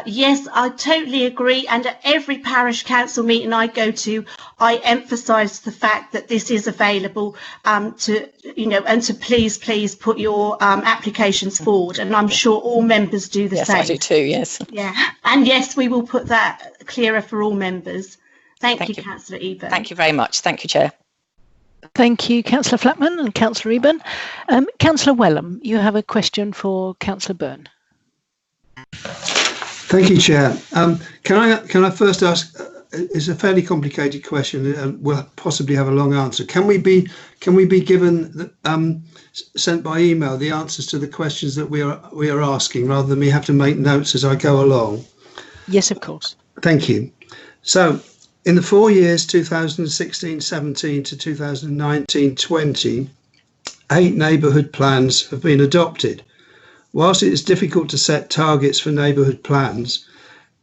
Yes, I totally agree. And at every parish council meeting I go to, I emphasise the fact that this is available and to please put your applications forward. And I'm sure all members do the same. Yes, I do too, yes. Yeah, and yes, we will put that clearer for all members. Thank you, Councillor Ebon. Thank you very much. Thank you, Chair. Thank you, Councillor Flatman and Councillor Ebon. Councillor Welham, you have a question for Councillor Byrne. Thank you, Chair. Can I first ask? It's a fairly complicated question, and we'll possibly have a long answer. Can we be given sent by email the answers to the questions that we are asking, rather than me have to make notes as I go along? Yes, of course. Thank you. So, in the 4 years 2016-17 to 2019-20, 8 neighbourhood plans have been adopted. Whilst it is difficult to set targets for neighbourhood plans,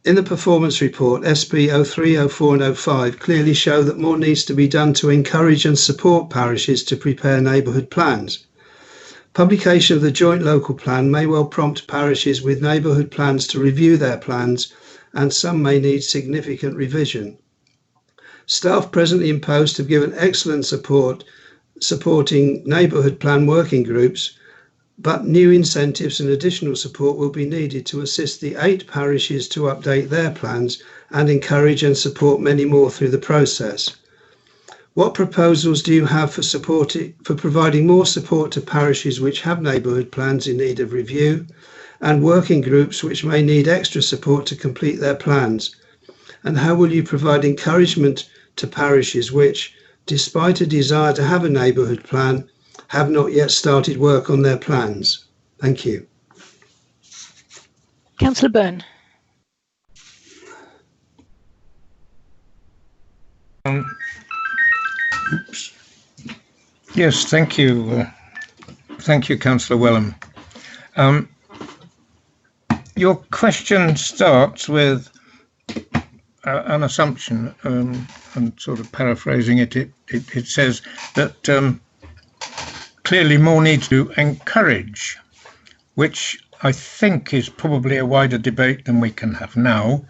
in the performance report, SP 03, 04 and 05 clearly show that more needs to be done to encourage and support parishes to prepare neighbourhood plans. Publication of the joint local plan may well prompt parishes with neighbourhood plans to review their plans, and some may need significant revision. Staff presently in post have given excellent support supporting neighbourhood plan working groups, but new incentives and additional support will be needed to assist the 8 parishes to update their plans and encourage and support many more through the process. What proposals do you have for providing more support to parishes which have neighbourhood plans in need of review, and working groups which may need extra support to complete their plans? And how will you provide encouragement to parishes which, despite a desire to have a neighbourhood plan, have not yet started work on their plans? Thank you. Councillor Byrne. Yes, thank you. Thank you, Councillor Welham. Your question starts with an assumption, and sort of paraphrasing it, it says that clearly more needs to encourage, which I think is probably a wider debate than we can have now,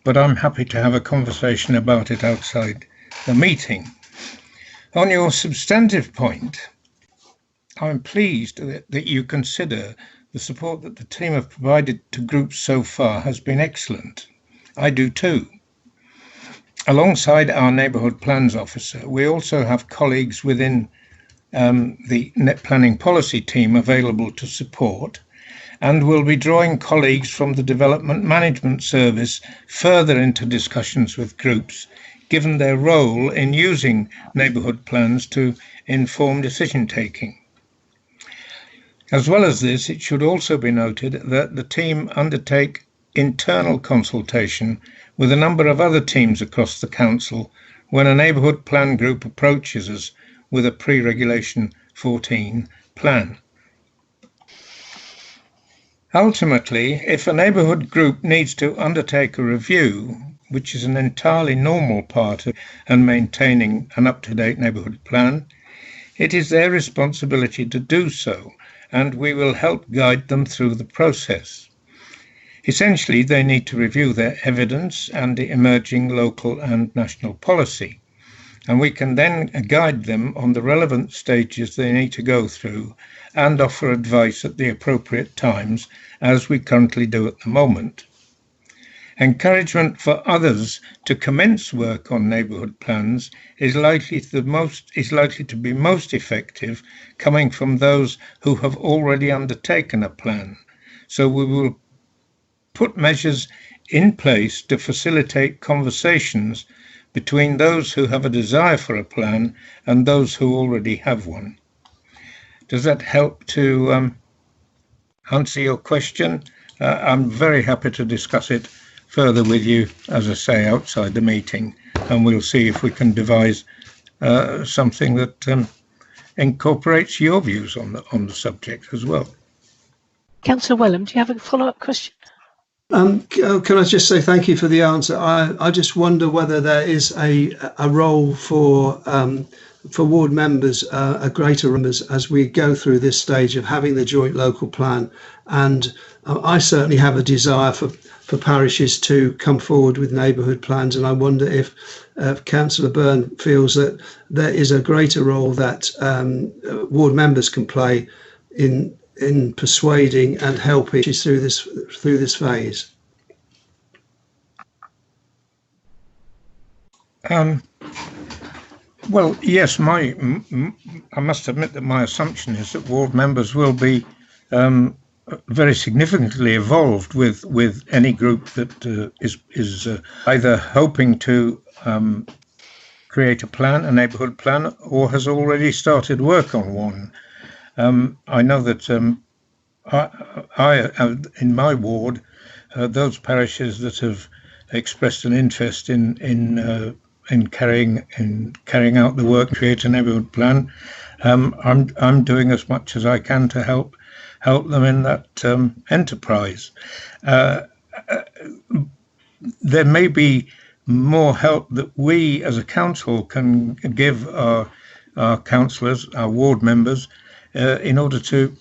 but I'm happy to have a conversation about it outside the meeting. On your substantive point, I'm pleased that you consider the support that the team have provided to groups so far has been excellent. I do too. Alongside our neighbourhood plans officer, we also have colleagues within the net planning policy team available to support, and will be drawing colleagues from the development management service further into discussions with groups, given their role in using neighbourhood plans to inform decision taking. As well as this, it should also be noted that the team undertake internal consultation with a number of other teams across the council when a neighbourhood plan group approaches us with a pre-regulation 14 plan. Ultimately, if a neighbourhood group needs to undertake a review, which is an entirely normal part of and maintaining an up-to-date neighbourhood plan, it is their responsibility to do so, and we will help guide them through the process. Essentially, they need to review their evidence and the emerging local and national policy, and we can then guide them on the relevant stages they need to go through and offer advice at the appropriate times, as we currently do at the moment. Encouragement for others to commence work on neighbourhood plans is likely to be most effective coming from those who have already undertaken a plan. So we will put measures in place to facilitate conversations between those who have a desire for a plan and those who already have one. Does that help to answer your question? I'm very happy to discuss it further with you, as I say, outside the meeting, and we'll see if we can devise something that incorporates your views on the subject as well. Councillor Welham, do you have a follow-up question? Can I just say thank you for the answer? I just wonder whether there is a role for for ward members a greater numbers as we go through this stage of having the joint local plan. And I certainly have a desire for parishes to come forward with neighbourhood plans, and I wonder if Councillor Byrne feels that there is a greater role that ward members can play in persuading and helping through this phase. Well, yes, I must admit that my assumption is that ward members will be very significantly involved with any group that is either hoping to create a plan, a neighbourhood plan, or has already started work on one. I know that I in my ward, those parishes that have expressed an interest in carrying out the work, create a neighbourhood plan. I'm doing as much as I can to help them in that enterprise. There may be more help that we as a council can give our councillors, our ward members, in order to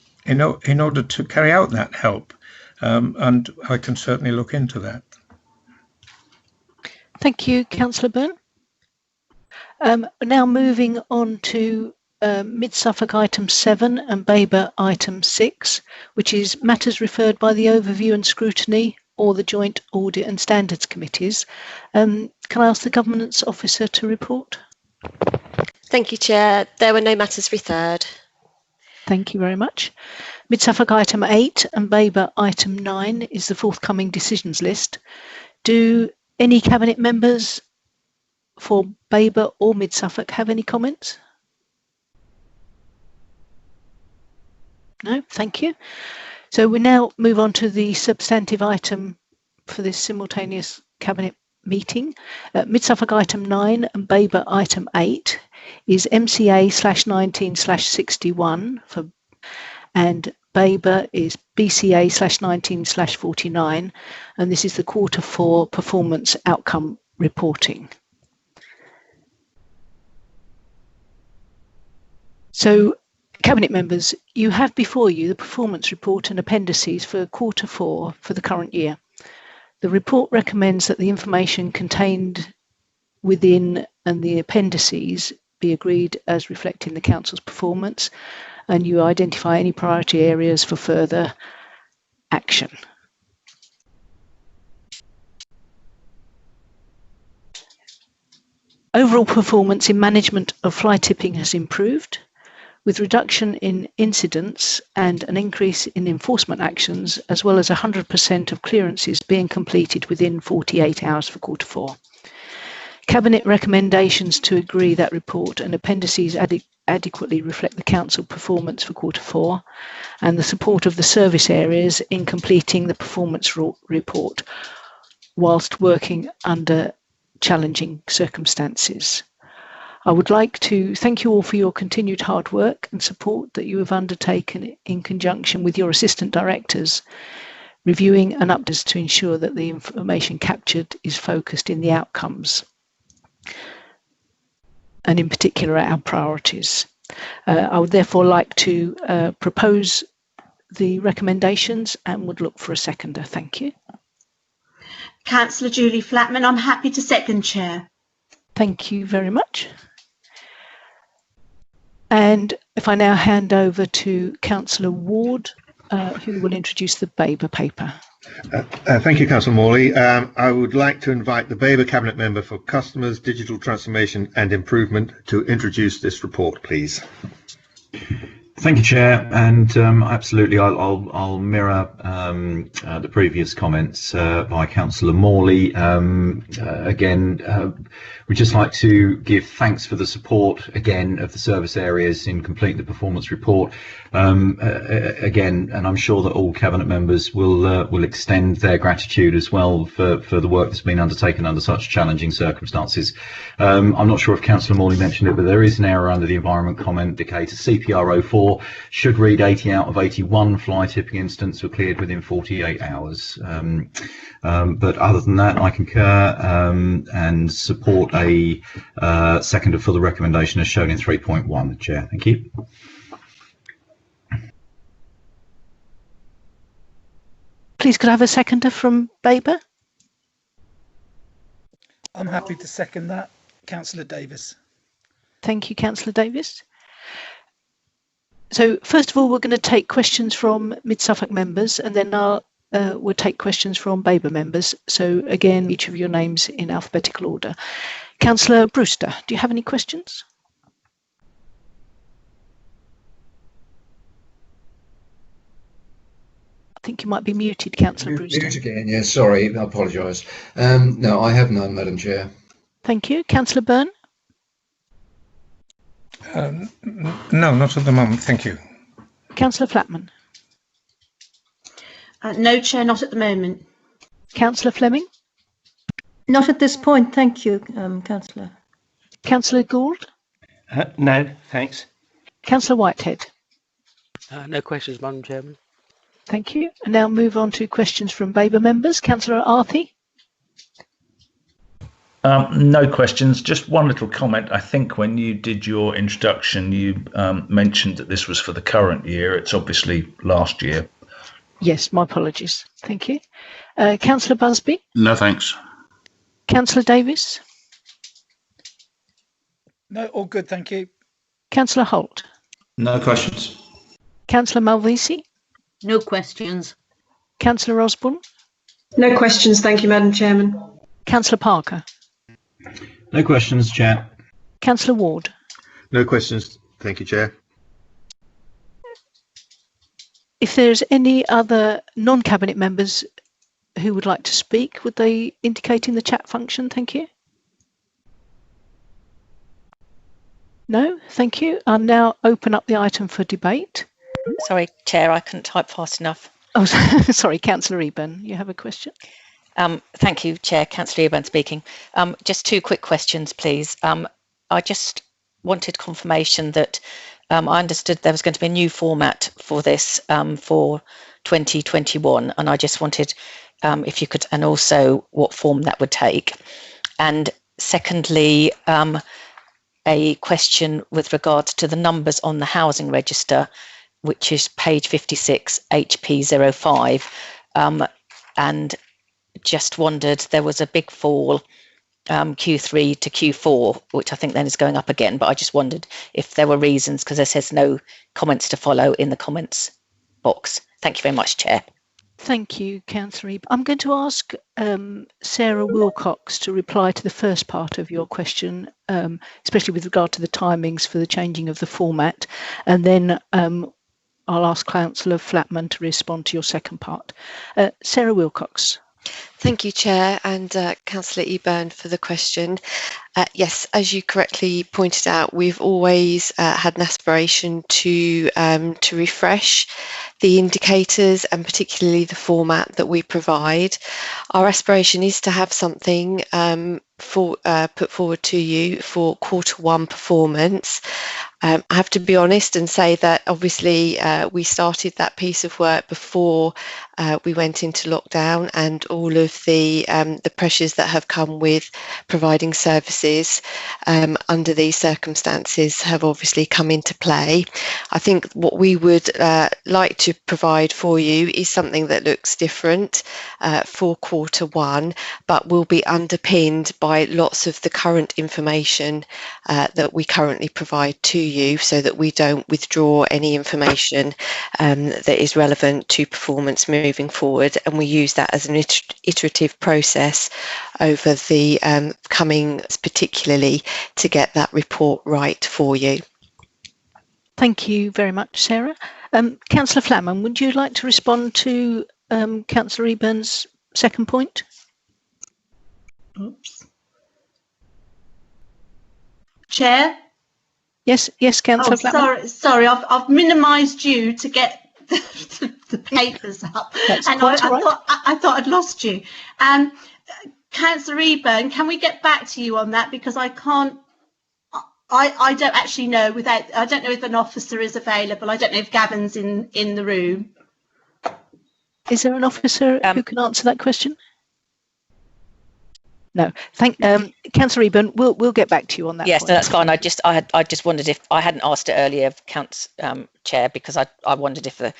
carry out that help, and I can certainly look into that. Thank you, Councillor Byrne. Now moving on to Mid-Suffolk item 7 and Babergh item 6, which is matters referred by the Overview and Scrutiny or the Joint Audit and Standards Committees. Can I ask the Governance Officer to report? Thank you, Chair. There were no matters referred. Thank you very much. Mid-Suffolk item 8 and Babergh item 9 is the forthcoming decisions list. Do any Cabinet members for Babergh or Mid-Suffolk have any comments? No, thank you. So we now move on to the substantive item for this simultaneous Cabinet meeting. Mid-Suffolk item 9 and Babergh item 8 is MCA/19/61 for, and Babergh is BCA/19/49, and this is the Q4 performance outcome reporting. So, Cabinet members, you have before you the performance report and appendices for Q4 for the current year. The report recommends that the information contained within and the appendices be agreed as reflecting the Council's performance, and you identify any priority areas for further action. Overall performance in management of fly tipping has improved, with reduction in incidents and an increase in enforcement actions, as well as 100% of clearances being completed within 48 hours for Q4. Cabinet recommendations to agree that report and appendices adequately reflect the Council performance for Q4 and the support of the service areas in completing the performance report whilst working under challenging circumstances. I would like to thank you all for your continued hard work and support that you have undertaken in conjunction with your assistant directors, reviewing and updates to ensure that the information captured is focused in the outcomes, and in particular our priorities. I would therefore like to propose the recommendations and would look for a seconder. Thank you. Councillor Julie Flatman, I'm happy to second, Chair. Thank you very much. And if I now hand over to Councillor Ward, who will introduce the Babergh paper. Thank you, Councillor Morley. I would like to invite the Babergh Cabinet Member for Customers, Digital Transformation and Improvement to introduce this report, please. Thank you, Chair, and absolutely, I'll mirror the previous comments by Councillor Morley. Again, we'd just like to give thanks for the support again of the service areas in completing the performance report. Again, and I'm sure that all Cabinet members will extend their gratitude as well for the work that's been undertaken under such challenging circumstances. I'm not sure if Councillor Morley mentioned it, but there is an error under the environment comment indicator CPR04. 4 should read 80 out of 81 fly tipping incidents were cleared within 48 hours. But other than that, I concur and support a seconder for the recommendation as shown in 3.1, Chair. Thank you. Please, could I have a seconder from Babergh? I'm happy to second that. Councillor Davis. Thank you, Councillor Davis. So first of all, we're going to take questions from Mid-Suffolk members, and then we'll take questions from Babergh members. So again, each of your names in alphabetical order. Councillor Brewster, do you have any questions? I think you might be muted, Councillor Brewster. Mute again, yes, sorry, I apologise. No, I have none, Madam Chair. Thank you. Councillor Byrne? No, not at the moment, thank you. Councillor Flatman? No, Chair, not at the moment. Councillor Fleming? Not at this point, thank you, Councillor. Councillor Gould? No, thanks. Councillor Whitehead? No questions, Madam Chairman. Thank you. And now move on to questions from Babergh members. Councillor Arthey? No questions, just one little comment. I think when you did your introduction, you mentioned that this was for the current year. It's obviously last year. Yes, my apologies. Thank you. Councillor Busby? No, thanks. Councillor Davis? No, all good, thank you. Councillor Holt? No questions. Councillor Malvisi? No questions. Councillor Osborne? No questions, thank you, Madam Chairman. Councillor Parker? No questions, Chair. Councillor Ward? No questions, thank you, Chair. If there's any other non-cabinet members who would like to speak, would they indicate in the chat function? Thank you. No, thank you. I'll now open up the item for debate. Sorry, Chair, I couldn't type fast enough. Oh, sorry, Councillor Ebon, you have a question? Thank you, Chair. Councillor Ebon speaking. Just two quick questions, please. I just wanted confirmation that I understood there was going to be a new format for this for 2021, and I just wanted if you could, and also what form that would take. And secondly, a question with regards to the numbers on the housing register, which is page 56, HP05, and just wondered, there was a big fall Q3 to Q4, which I think then is going up again, but I just wondered if there were reasons, because it says no comments to follow in the comments box. Thank you very much, Chair. Thank you, Councillor Ebon. I'm going to ask Sarah Wilcox to reply to the first part of your question, especially with regard to the timings for the changing of the format, and then I'll ask Councillor Flatman to respond to your second part. Sarah Wilcox. Thank you, Chair, and Councillor Ebon for the question. Yes, as you correctly pointed out, we've always had an aspiration to refresh the indicators and particularly the format that we provide. Our aspiration is to have something put forward to you for Q1 performance. I have to be honest and say that obviously we started that piece of work before we went into lockdown, and all of the pressures that have come with providing services under these circumstances have obviously come into play. I think what we would like to provide for you is something that looks different for Q1, but will be underpinned by lots of the current information that we currently provide to you, so that we don't withdraw any information that is relevant to performance moving forward, and we use that as an iterative process over the coming, particularly to get that report right for you. Thank you very much, Sarah. Councillor Flatman, would you like to respond to Councillor Ebon's second point? Oops. Chair? Yes, Councillor Flatman. Sorry, I've minimised you to get the papers up, That's and quite all right. I thought I'd lost you. Councillor Ebon, can we get back to you on that, because I can't I don't actually know. I don't know if an officer is available. I don't know if Gavin's in the room. Is there an officer who can answer that question? No. Councillor Ebon, we'll get back to you on that. Yes, point. no, that's fine. I just wondered if I hadn't asked it earlier of Chair, because I wondered if the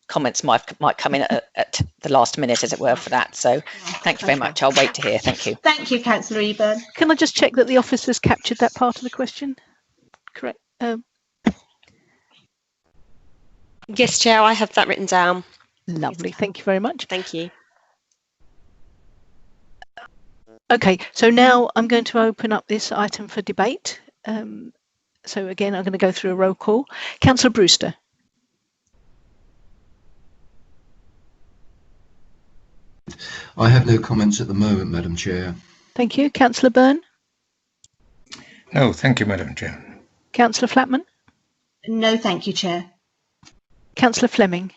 comments might come in at the last minute, as it were, for that. So thank you very much. I'll wait to hear. Thank you. Thank you, Councillor Ebon. Can I just check that the officers captured that part of the question? Correct. Yes, Chair, I have that written down. Lovely. Thank you very much. Thank you. Okay, so now I'm going to open up this item for debate. So again, I'm going to go through a roll call. Councillor Brewster. I have no comments at the moment, Madam Chair. Thank you. Councillor Byrne. No, thank you, Madam Chair. Councillor Flatman. No, thank you, Chair. Councillor Fleming.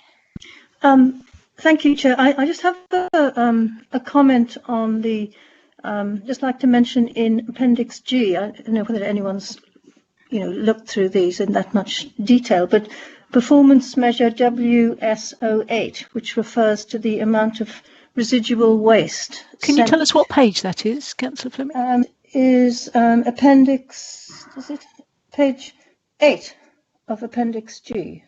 Thank you, Chair. I just have a comment on the, just like to mention in Appendix G, I don't know whether anyone's, looked through these in that much detail, but performance measure WS08, which refers to the amount of residual waste. Can you tell us what page that is, Councillor Fleming? Is Appendix, is it page 8 of Appendix G?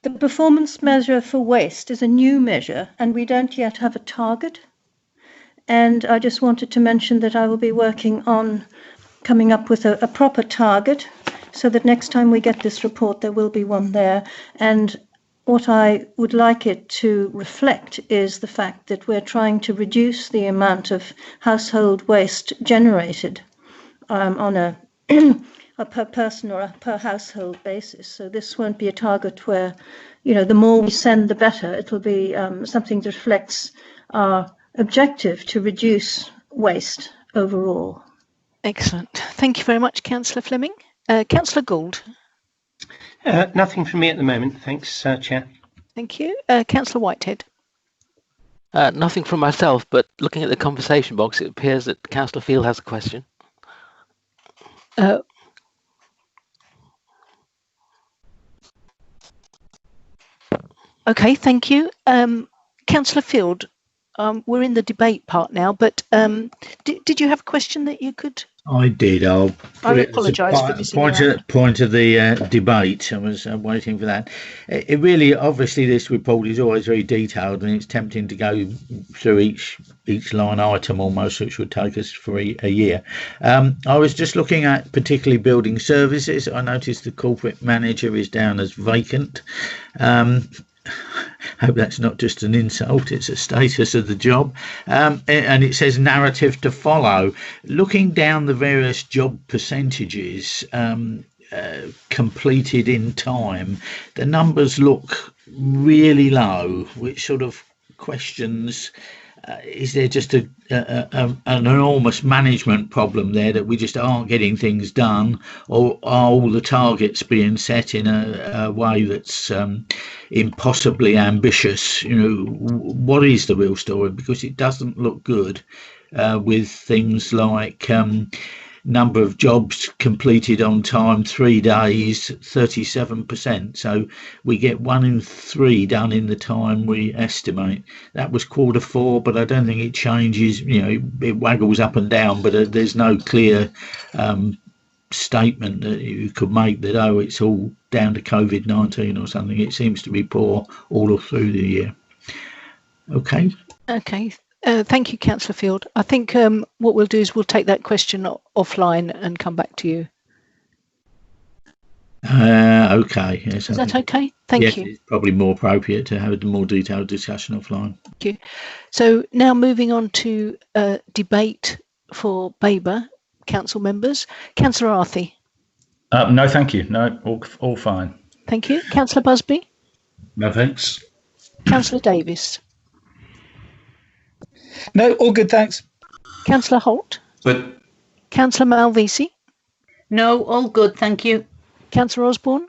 The performance measure for waste is a new measure, and we don't yet have a target. And I just wanted to mention that I will be working on coming up with a proper target, so that next time we get this report, there will be one there. And what I would like it to reflect is the fact that we're trying to reduce the amount of household waste generated on a per person or a per household basis. So this won't be a target where, the more we send, the better. It will be something that reflects our objective to reduce waste overall. Excellent. Thank you very much, Councillor Fleming. Councillor Gould. Nothing from me at the moment. Thanks, Chair. Thank you. Councillor Whitehead. Nothing from myself, but looking at the conversation box, it appears that Councillor Field has a question. Okay, thank you. Councillor Field, we're in the debate part now, but did you have a question that you could? I did. I apologise for missing point of the debate. I was waiting for that. It really, obviously, this report is always very detailed, and it's tempting to go through each line item almost, which would take us for a year. I was just looking at particularly building services. I noticed the corporate manager is down as vacant. Hope that's not just an insult, it's a status of the job. And it says narrative to follow. Looking down the various job percentages completed in time, the numbers look really low, which sort of questions, is there just an enormous management problem there that we just aren't getting things done, or are all the targets being set in a way that's impossibly ambitious? What is the real story? Because it doesn't look good with things like number of jobs completed on time, 3 days, 37%. So we get 1 in 3 done in the time we estimate. That was Q4, but I don't think it changes. It waggles up and down, but there's no clear statement that you could make that, it's all down to COVID-19 or something. It seems to be poor all through the year. Okay. Thank you, Councillor Field. I think what we'll do is we'll take that question offline and come back to you. Okay. Yes, is that okay? Thank you. It's probably more appropriate to have a more detailed discussion offline. Thank you. So now moving on to debate for Babergh council members. Councillor Arthey. No, thank you. No, all fine. Thank you. Councillor Busby. No, thanks. Councillor Davis. No, all good, thanks. Councillor Holt. Good. Councillor Malvisi. No, all good, thank you. Councillor Osborne.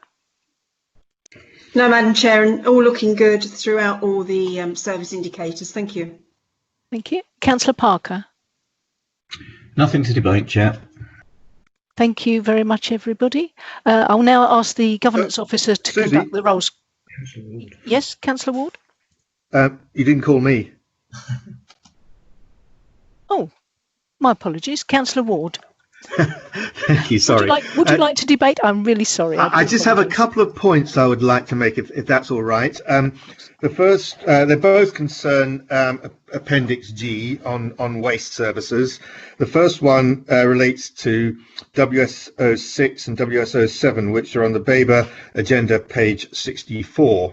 No, Madam Chair, and all looking good throughout all the service indicators. Thank you. Thank you. Councillor Parker. Nothing to debate, Chair. Thank you very much, everybody. I'll now ask the Governance Officer to Suzie? conduct the rolls. Yes, Councillor Ward? You didn't call me. Oh, my apologies. Councillor Ward. Thank you, sorry. Would you like to debate? I'm really sorry. I just have a couple of points I would like to make, if that's all right. The first, they both concern Appendix G on waste services. The first one relates to WS06 and WS07, which are on the Babergh agenda, page 64.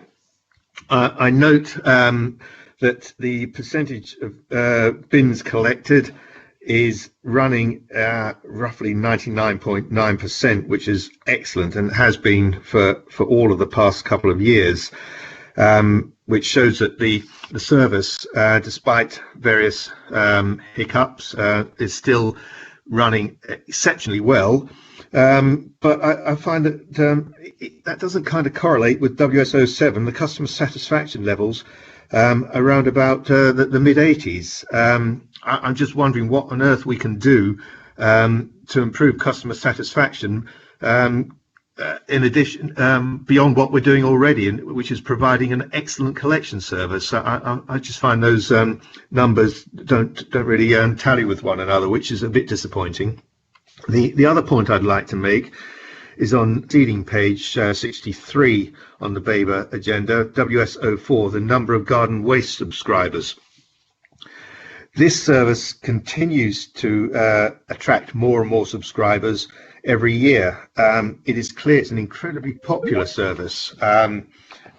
I note that the percentage of bins collected is running roughly 99.9%, which is excellent and has been for all of the past couple of years, which shows that the service, despite various hiccups, is still running exceptionally well. But I find that that doesn't kind of correlate with WS07, the customer satisfaction levels around about the mid-80s. I'm just wondering what on earth we can do to improve customer satisfaction in addition, beyond what we're doing already, which is providing an excellent collection service. I just find those numbers don't really tally with one another, which is a bit disappointing. The other point I'd like to make is on seeding page 63 on the Babergh agenda, WS04, the number of garden waste subscribers. This service continues to attract more and more subscribers every year. It is clear it's an incredibly popular service, and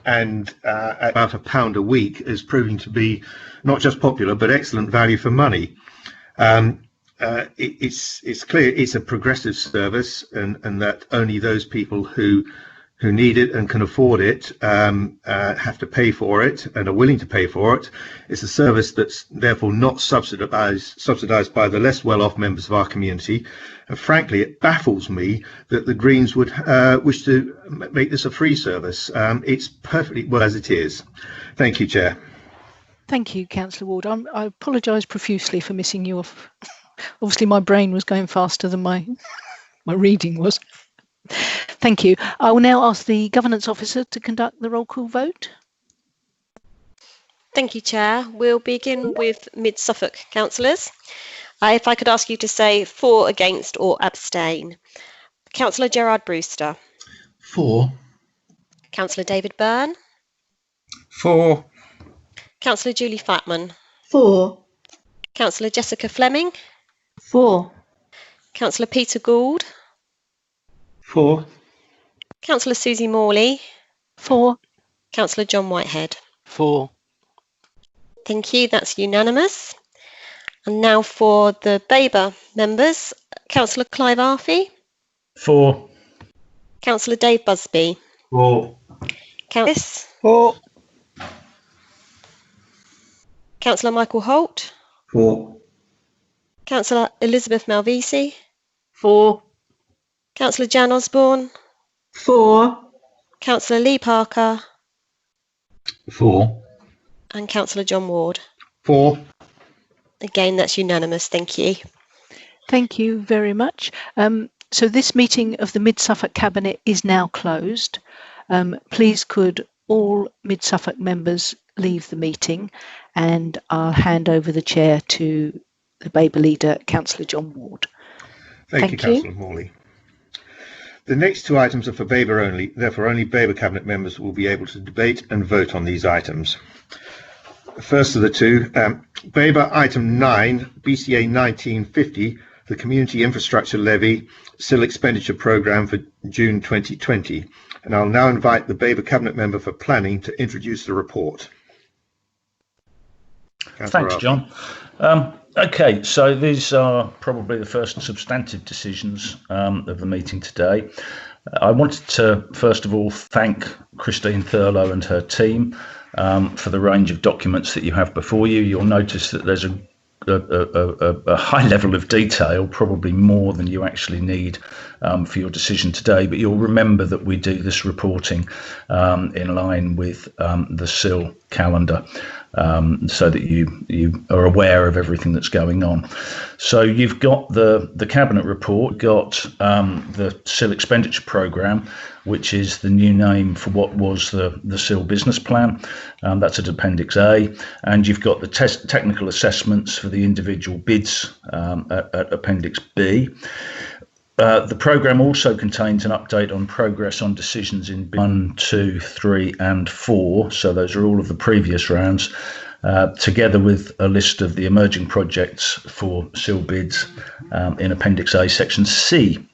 about £1 a week is proving to be not just popular but excellent value for money. It's clear it's a progressive service, and that only those people who need it and can afford it have to pay for it and are willing to pay for it. It's a service that's therefore not subsidised by the less well-off members of our community. And frankly, it baffles me that the Greens would wish to make this a free service. It's perfectly well as it is. Thank you, Chair. Thank you, Councillor Ward. I apologise profusely for missing you off. Obviously, my brain was going faster than my reading was. Thank you. I will now ask the Governance Officer to conduct the roll call vote. Thank you, Chair. We'll begin with Mid-Suffolk councillors. If I could ask you to say for, against or abstain. Councillor Gerard Brewster. For. Councillor David Byrne. For. Councillor Julie Fatman. For. Councillor Jessica Fleming. For. Councillor Peter Gould. For. Councillor Suzie Morley. For. Councillor John Whitehead. For. Thank you, that's unanimous. And now for the Babergh members, Councillor Clive Arfey. For. Councillor Dave Busby. For. Councillor. For. Councillor Michael Holt. For. Councillor Elizabeth Malvisi. For. Councillor Jan Osborne. For. Councillor Lee Parker. For. And Councillor John Ward. For. Again, that's unanimous. Thank you. Thank you very much. So this meeting of the Mid-Suffolk Cabinet is now closed. Please could all Mid-Suffolk members leave the meeting, and I'll hand over the chair to the Babergh leader, Councillor John Ward. Thank you, Councillor Morley. The next two items are for Babergh only, therefore only Babergh Cabinet members will be able to debate and vote on these items. First of the two, Babergh item 9, BCA 1950, the Community Infrastructure Levy Civil Expenditure Programme for June 2020. And I'll now invite the Babergh Cabinet Member for Planning to introduce the report. Thanks, John. Okay, so these are probably the first substantive decisions of the meeting today. I wanted to, first of all, thank Christine Thurlow and her team for the range of documents that you have before you. You'll notice that there's a high level of detail, probably more than you actually need for your decision today, but you'll remember that we do this reporting in line with the SIL calendar. so that you are aware of everything that's going on. So you've got the Cabinet report, got the SIL expenditure programme, which is the new name for what was the SIL business plan. That's at Appendix A. And you've got the technical assessments for the individual bids at Appendix B. The programme also contains an update on progress on decisions in 1, 2, 3 and 4. So those are all of the previous rounds, together with a list of the emerging projects for SIL bids in Appendix A, Section C.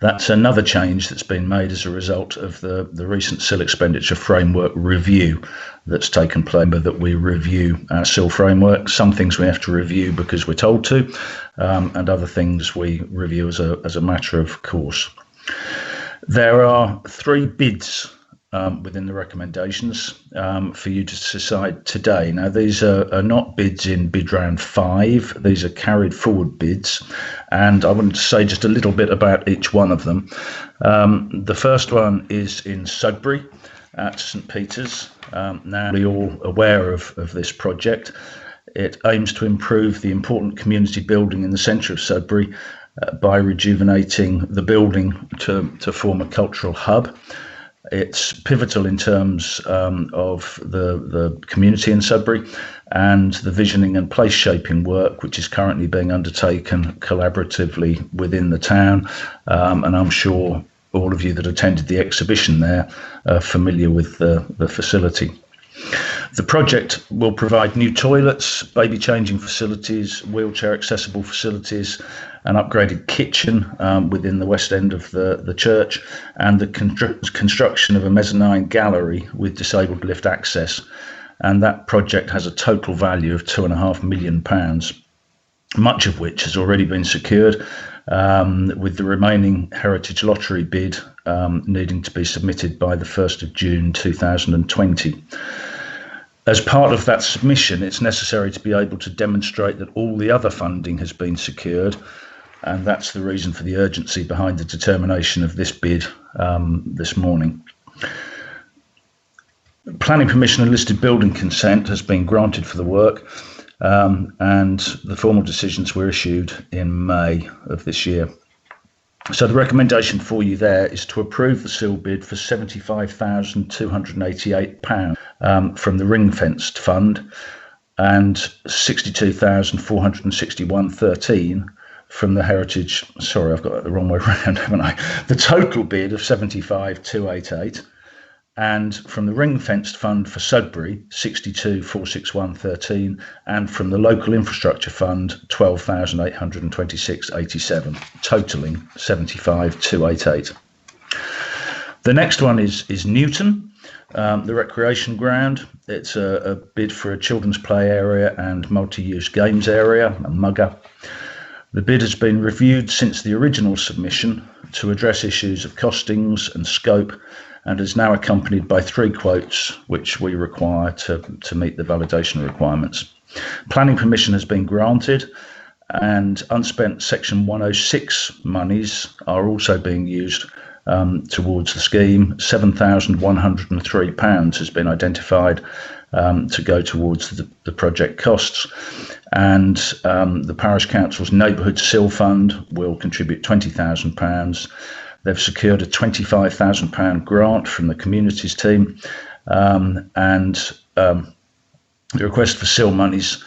That's another change that's been made as a result of the recent SIL expenditure framework review that's taken place, that we review our SIL framework. Some things we have to review because we're told to, and other things we review as a matter of course. There are 3 bids within the recommendations for you to decide today. Now, these are not bids in bid round 5. These are carried forward bids, and I wanted to say just a little bit about each one of them. The first one is in Sudbury at St Peter's. Now, we're all aware of this project. It aims to improve the important community building in the centre of Sudbury by rejuvenating the building to form a cultural hub. It's pivotal in terms of the community in Sudbury and the visioning and place shaping work, which is currently being undertaken collaboratively within the town. And I'm sure all of you that attended the exhibition there are familiar with the facility. The project will provide new toilets, baby changing facilities, wheelchair accessible facilities, an upgraded kitchen within the west end of the church, and the construction of a mezzanine gallery with disabled lift access. And that project has a total value of £2.5 million, much of which has already been secured, with the remaining Heritage Lottery bid needing to be submitted by the 1st of June 2020. As part of that submission, it's necessary to be able to demonstrate that all the other funding has been secured, and that's the reason for the urgency behind the determination of this bid this morning. Planning permission and listed building consent has been granted for the work, and the formal decisions were issued in May of this year. So the recommendation for you there is to approve the SIL bid for £75,288 from the ring-fenced fund and £62,461.13 from the Heritage, sorry, I've got that the wrong way around, haven't I? The total bid of £75,288, and from the ring-fenced fund for Sudbury, £62,461.13, and from the local infrastructure fund, £12,826.87, totalling £75,288. The next one is Newton, the recreation ground. It's a bid for a children's play area and multi-use games area, a mugger. The bid has been reviewed since the original submission to address issues of costings and scope, and is now accompanied by 3 quotes, which we require to meet the validation requirements. Planning permission has been granted, and unspent Section 106 monies are also being used towards the scheme. £7,103 has been identified to go towards the project costs, and the Parish Council's Neighbourhood SIL Fund will contribute £20,000. They've secured a £25,000 grant from the communities team, and the request for SIL monies,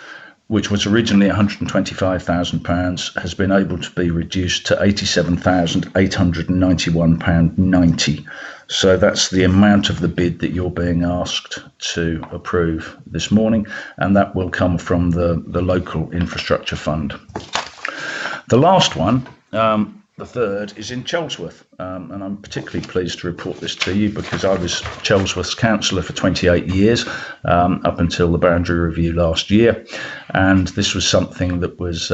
which was originally £125,000, has been able to be reduced to £87,891.90. So that's the amount of the bid that you're being asked to approve this morning, and that will come from the local infrastructure fund. The last one, the third, is in Chelmsworth, and I'm particularly pleased to report this to you because I was Chelmsworth's councillor for 28 years, up until the boundary review last year, and this was something that was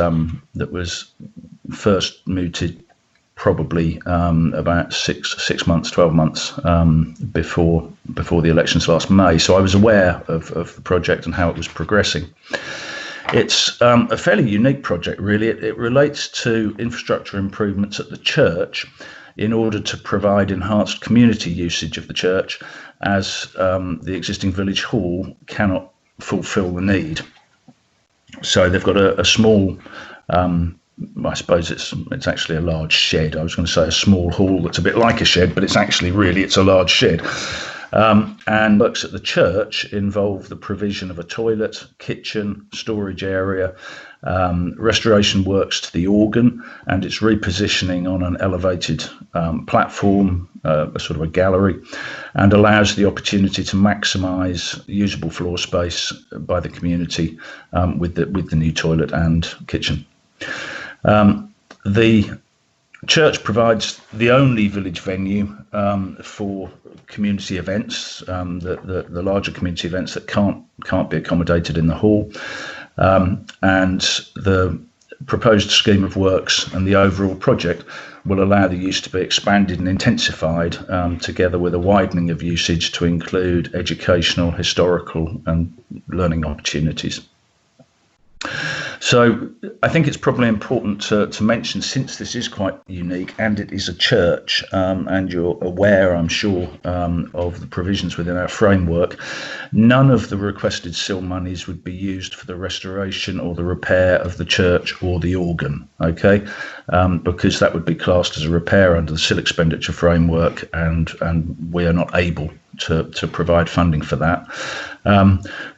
first mooted probably about 6 months, 12 months before the elections last May. So I was aware of the project and how it was progressing. It's a fairly unique project, really. It relates to infrastructure improvements at the church in order to provide enhanced community usage of the church, as the existing village hall cannot fulfil the need. So they've got a small, I suppose it's actually a large shed. I was going to say a small hall that's a bit like a shed, but it's actually it's a large shed. And works at the church involve the provision of a toilet, kitchen, storage area, restoration works to the organ and its repositioning on an elevated platform, a sort of a gallery, and allows the opportunity to maximise usable floor space by the community with the new toilet and kitchen. The church provides the only village venue for community events, the larger community events that can't be accommodated in the hall, and the proposed scheme of works and the overall project will allow the use to be expanded and intensified, together with a widening of usage to include educational, historical and learning opportunities. So I think it's probably important to mention, since this is quite unique and it is a church, and you're aware, I'm sure, of the provisions within our framework, none of the requested SIL monies would be used for the restoration or the repair of the church or the organ, okay? Because that would be classed as a repair under the SIL expenditure framework, and we are not able to provide funding for that.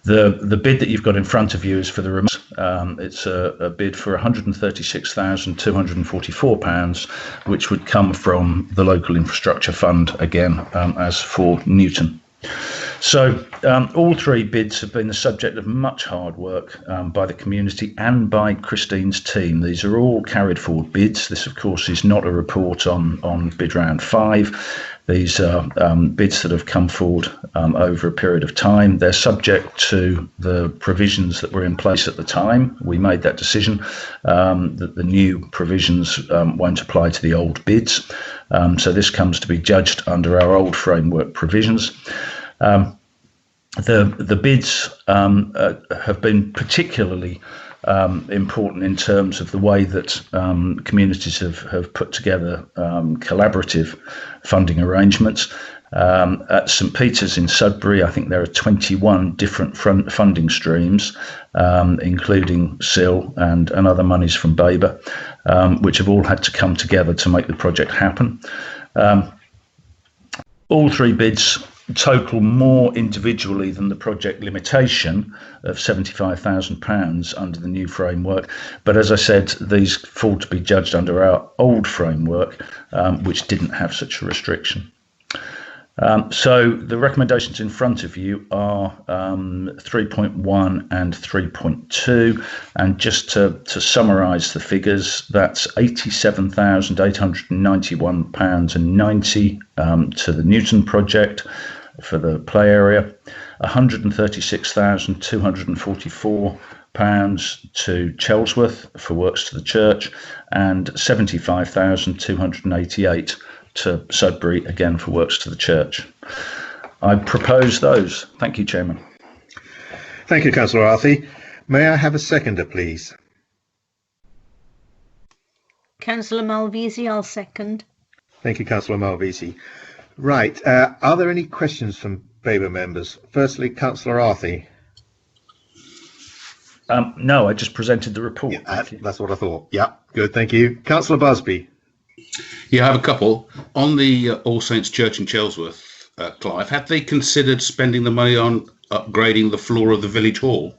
The bid that you've got in front of you is for the remote. It's a bid for £136,244, which would come from the local infrastructure fund again, as for Newton. So all three bids have been the subject of much hard work by the community and by Christine's team. These are all carried forward bids. This, of course, is not a report on bid round 5. These are bids that have come forward over a period of time. They're subject to the provisions that were in place at the time. We made that decision that the new provisions won't apply to the old bids. So this comes to be judged under our old framework provisions. The bids have been particularly important in terms of the way that communities have put together collaborative funding arrangements. At St Peter's in Sudbury, I think there are 21 different funding streams, including SIL and other monies from Babergh, which have all had to come together to make the project happen. All three bids total more individually than the project limitation of £75,000 under the new framework, but as I said, these fall to be judged under our old framework, which didn't have such a restriction. So the recommendations in front of you are 3.1 and 3.2, and just to summarise the figures, that's £87,891.90 to the Newton project for the play area, £136,244 to Chelsworth for works to the church, and £75,288 to Sudbury, again for works to the church. I propose those. Thank you, Chairman. Thank you, Councillor Arthey. May I have a seconder, please? Councillor Malvisi, I'll second. Thank you, Councillor Malvisi. Right. Are there any questions from Babergh members? Firstly, Councillor Arthey. No, I just presented the report. Yeah, that's what I thought. Yeah, good. Thank you. Councillor Busby. Yeah, I have a couple. On the All Saints Church in Chelsworth, Clive, have they considered spending the money on upgrading the floor of the village hall?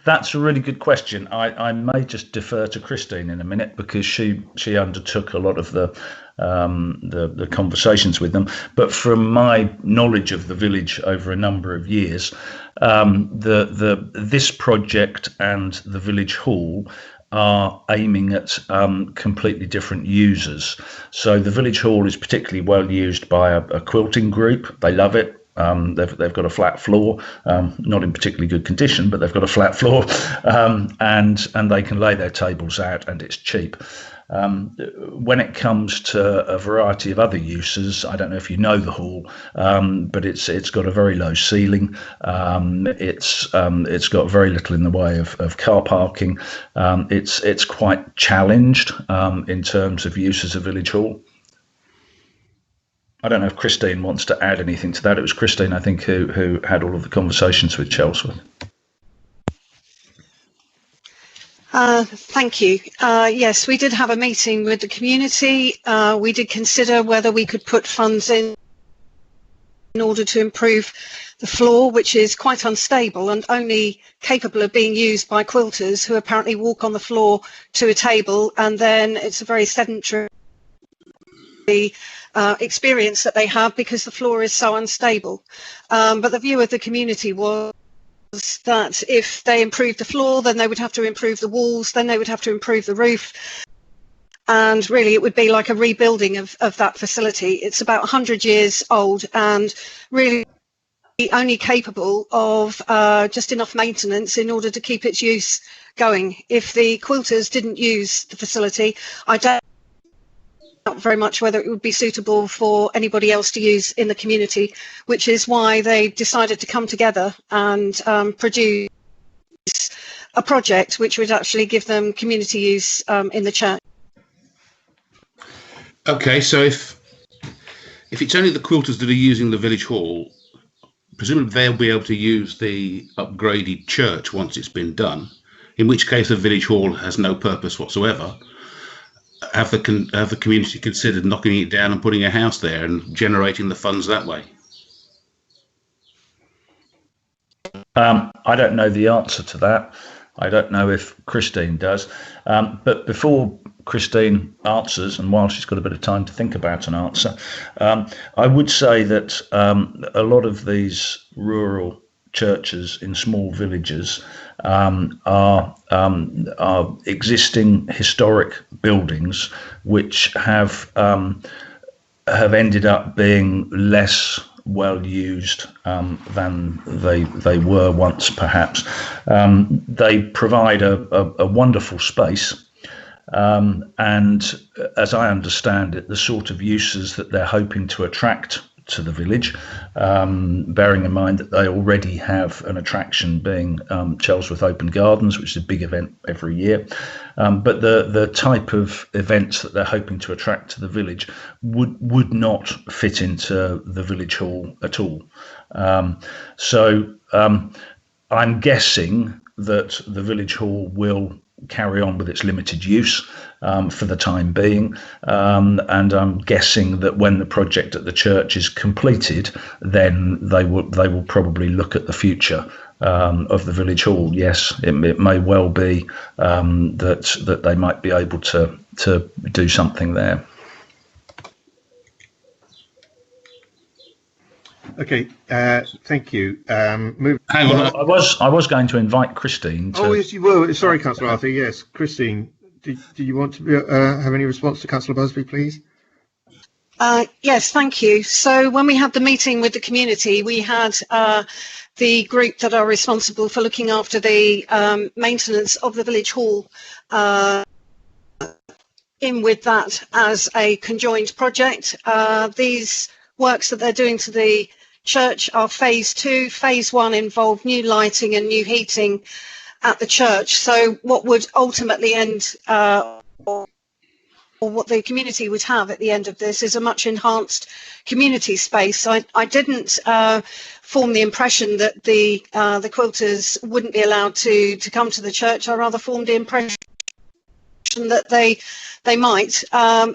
That's a really good question. I may just defer to Christine in a minute, because she undertook a lot of the conversations with them. But from my knowledge of the village over a number of years, this project and the village hall are aiming at completely different users. So the village hall is particularly well used by a quilting group. They love it. They've got a flat floor, not in particularly good condition, but they've got a flat floor, and they can lay their tables out, and it's cheap. When it comes to a variety of other uses, I don't know if you know the hall, but it's got a very low ceiling. It's got very little in the way of car parking. It's quite challenged in terms of use as a village hall. I don't know if Christine wants to add anything to that. It was Christine, I think, who had all of the conversations with Chelsworth. Thank you. Yes, we did have a meeting with the community. We did consider whether we could put funds in order to improve the floor, which is quite unstable and only capable of being used by quilters who apparently walk on the floor to a table, and then it's a very sedentary experience that they have because the floor is so unstable. But the view of the community was that if they improved the floor, then they would have to improve the walls, then they would have to improve the roof, and really it would be like a rebuilding of that facility. It's about 100 years old and really only capable of just enough maintenance in order to keep its use going. If the quilters didn't use the facility, I doubt very much whether it would be suitable for anybody else to use in the community, which is why they decided to come together and produce a project which would actually give them community use in the church. Okay, so if it's only the quilters that are using the village hall, presumably they'll be able to use the upgraded church once it's been done, in which case the village hall has no purpose whatsoever. Have the community considered knocking it down and putting a house there and generating the funds that way? I don't know the answer to that. I don't know if Christine does. But before Christine answers, and while she's got a bit of time to think about an answer, I would say that a lot of these rural churches in small villages are existing historic buildings which have ended up being less well used than they were once, perhaps. They provide a wonderful space, and as I understand it, the sort of uses that they're hoping to attract to the village, bearing in mind that they already have an attraction being Chelsworth Open Gardens, which is a big event every year. But the type of events that they're hoping to attract to the village would not fit into the village hall at all. So I'm guessing that the village hall will carry on with its limited use for the time being, and I'm guessing that when the project at the church is completed, then they will probably look at the future of the village hall. Yes, it may well be that they might be able to do something there. Okay, thank you. Hang on, I was going to invite Christine to... Oh, yes, you were. Sorry, Councillor Arthur. Yes, Christine, do you want to have any response to Councillor Busby, please? Yes, thank you. So when we had the meeting with the community, we had the group that are responsible for looking after the maintenance of the village hall in with that as a conjoined project. These works that they're doing to the church are phase 2. Phase 1 involved new lighting and new heating at the church. So what would ultimately end, or what the community would have at the end of this, is a much enhanced community space. So I didn't form the impression that the quilters wouldn't be allowed to come to the church. I rather formed the impression that they might,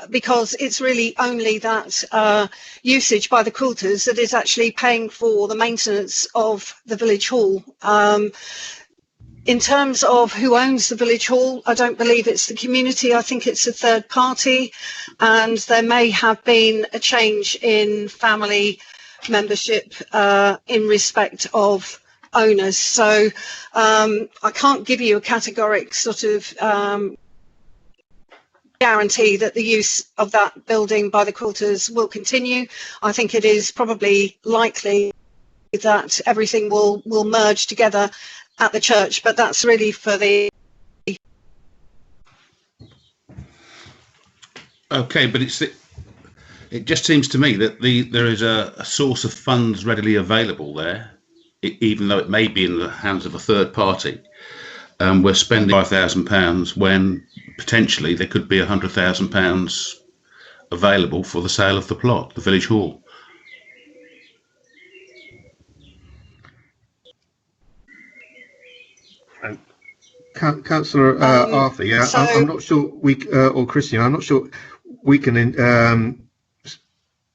because it's really only that usage by the quilters that is actually paying for the maintenance of the village hall. In terms of who owns the village hall, I don't believe it's the community. I think it's a third party, and there may have been a change in family membership in respect of owners. So I can't give you a categoric sort of guarantee that the use of that building by the quilters will continue. I think it is probably likely that everything will merge together at the church, but that's really for the... Okay, but it just seems to me that there is a source of funds readily available there, even though it may be in the hands of a third party. We're spending £5,000 when potentially there could be £100,000 available for the sale of the plot, the village hall. Councillor Arthur, yeah, so- I'm not sure or Christian, I'm not sure we can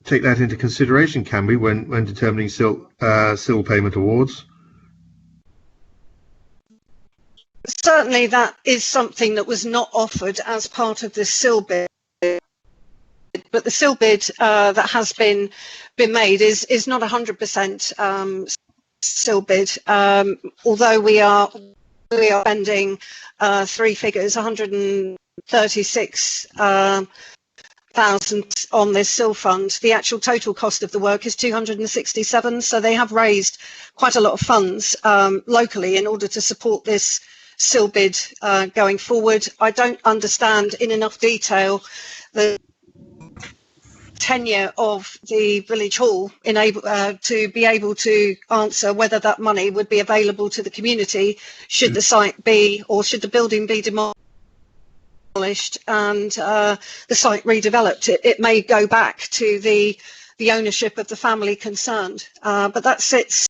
take that into consideration, can we, when determining SIL payment awards? Certainly that is something that was not offered as part of the SIL bid, but the SIL bid that has been made is not 100% SIL bid, although we are spending three figures, 136,000 on this SIL fund. The actual total cost of the work is 267, so they have raised quite a lot of funds locally in order to support this SIL bid going forward. I don't understand in enough detail the tenure of the village hall to be able to answer whether that money would be available to the community should the site be, or should the building be demolished and the site redeveloped. It may go back to the ownership of the family concerned, but that sits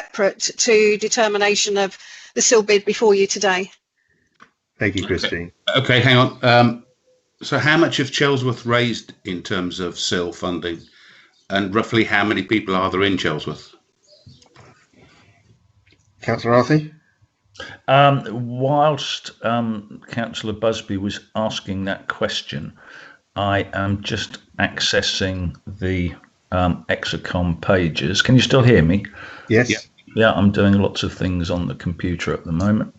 separate to determination of the SIL bid before you today. Thank you, Christine. Okay, hang on. So how much have Chelsworth raised in terms of SIL funding, and roughly how many people are there in Chelsworth? Councillor Arthur? Whilst Councillor Busby was asking that question, I am just accessing the Exacom pages. Can you still hear me? Yes. Yeah, I'm doing lots of things on the computer at the moment.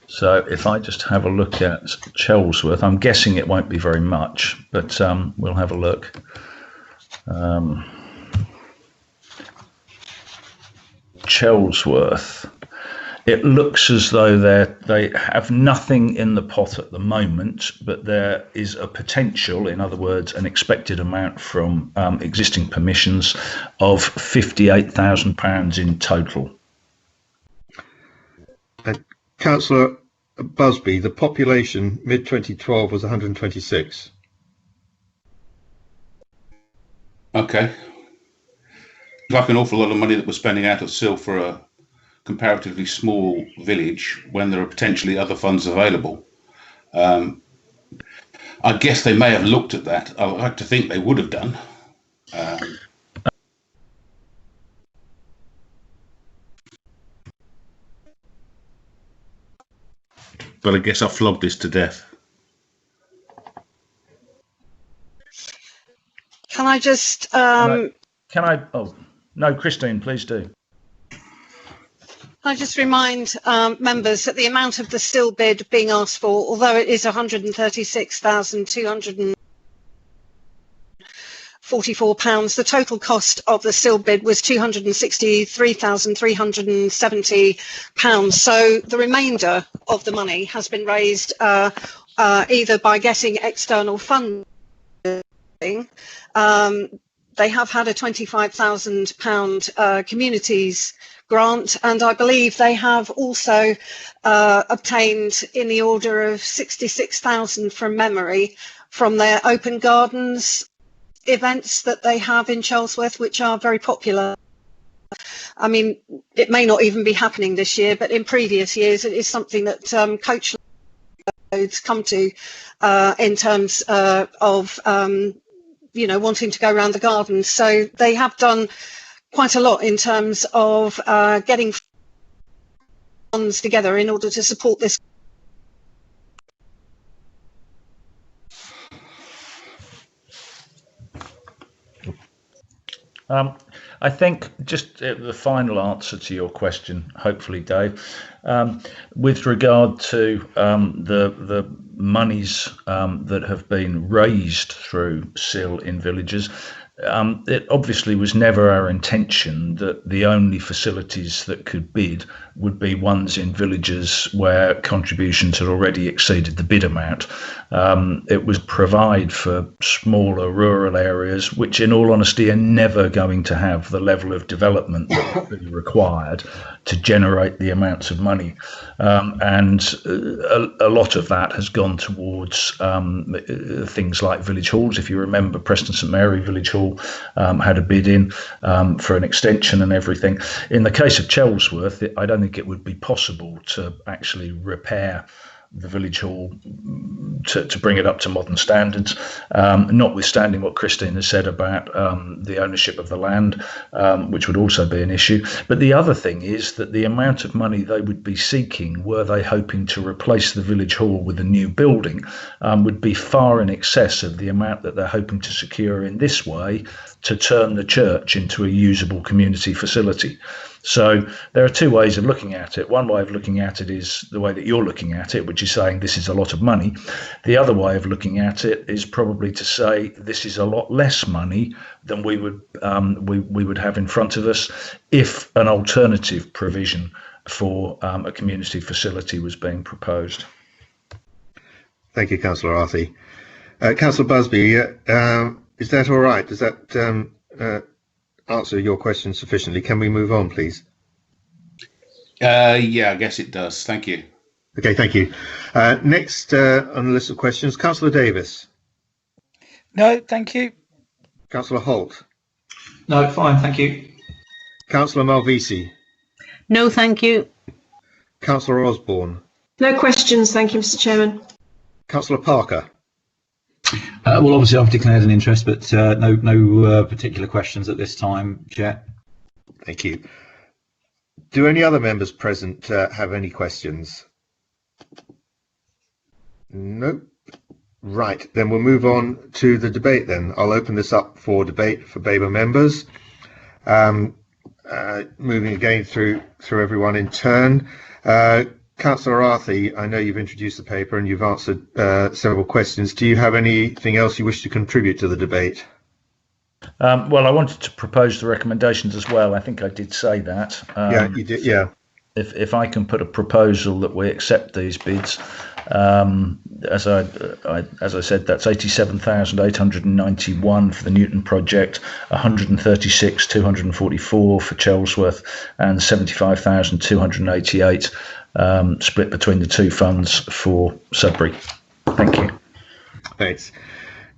So if I just have a look at Chelsworth, I'm guessing it won't be very much, but we'll have a look. Chelsworth. It looks as though they have nothing in the pot at the moment, but there is a potential, in other words, an expected amount from existing permissions of £58,000 in total. Councillor Busby, the population mid-2012 was 126. Okay. Like an awful lot of money that we're spending out of SIL for a comparatively small village when there are potentially other funds available. I guess they may have looked at that. I like to think they would have done. But I guess I flogged this to death. Can I just... Oh, no, Christine, please do. I just remind members that the amount of the SIL bid being asked for, although it is £136,244, the total cost of the SIL bid was £263,370. So the remainder of the money has been raised either by getting external funding. They have had a £25,000 communities grant, and I believe they have also obtained in the order of 66,000 from memory from their open gardens events that they have in Chelsworth, which are very popular. I mean, it may not even be happening this year, but in previous years it is something that coach loads come to in terms of wanting to go around the gardens. So they have done quite a lot in terms of getting funds together in order to support this. I think just the final answer to your question, hopefully, Dave, with regard to the monies that have been raised through SIL in villages, it obviously was never our intention that the only facilities that could bid would be ones in villages where contributions had already exceeded the bid amount. It was provide for smaller rural areas, which in all honesty are never going to have the level of development that would be required to generate the amounts of money. And a lot of that has gone towards things like village halls. If you remember, Preston St Mary Village Hall had a bid in for an extension and everything. In the case of Chelsworth, I don't think it would be possible to actually repair the village hall to bring it up to modern standards, notwithstanding what Christine has said about the ownership of the land, which would also be an issue. But the other thing is that the amount of money they would be seeking, were they hoping to replace the village hall with a new building, would be far in excess of the amount that they're hoping to secure in this way to turn the church into a usable community facility. So there are two ways of looking at it. One way of looking at it is the way that you're looking at it, which is saying this is a lot of money. The other way of looking at it is probably to say this is a lot less money than we would have in front of us if an alternative provision for a community facility was being proposed. Thank you, Councillor Arthey. Councillor Busby, is that all right? Does that answer your question sufficiently? Can we move on, please? Yeah, I guess it does. Thank you. Okay, thank you. Next on the list of questions, Councillor Davis. No, thank you. Councillor Holt. No, fine, thank you. Councillor Malvisi. No, thank you. Councillor Osborne. No questions, thank you, Mr. Chairman. Councillor Parker. Well, obviously I've declared an interest, but no particular questions at this time, Chair. Thank you. Do any other members present have any questions? Nope. Right, then we'll move on to the debate then. I'll open this up for debate for Babergh members. Moving again through everyone in turn. Councillor Arthey, I know you've introduced the paper and you've answered several questions. Do you have anything else you wish to contribute to the debate? Well, I wanted to propose the recommendations as well. I think I did say that. Yeah, you did. Yeah. If I can put a proposal that we accept these bids, as I said, that's 87,891 for the Newton project, 136,244 for Chelsworth, and 75,288 split between the two funds for Sudbury. Thank you. Thanks.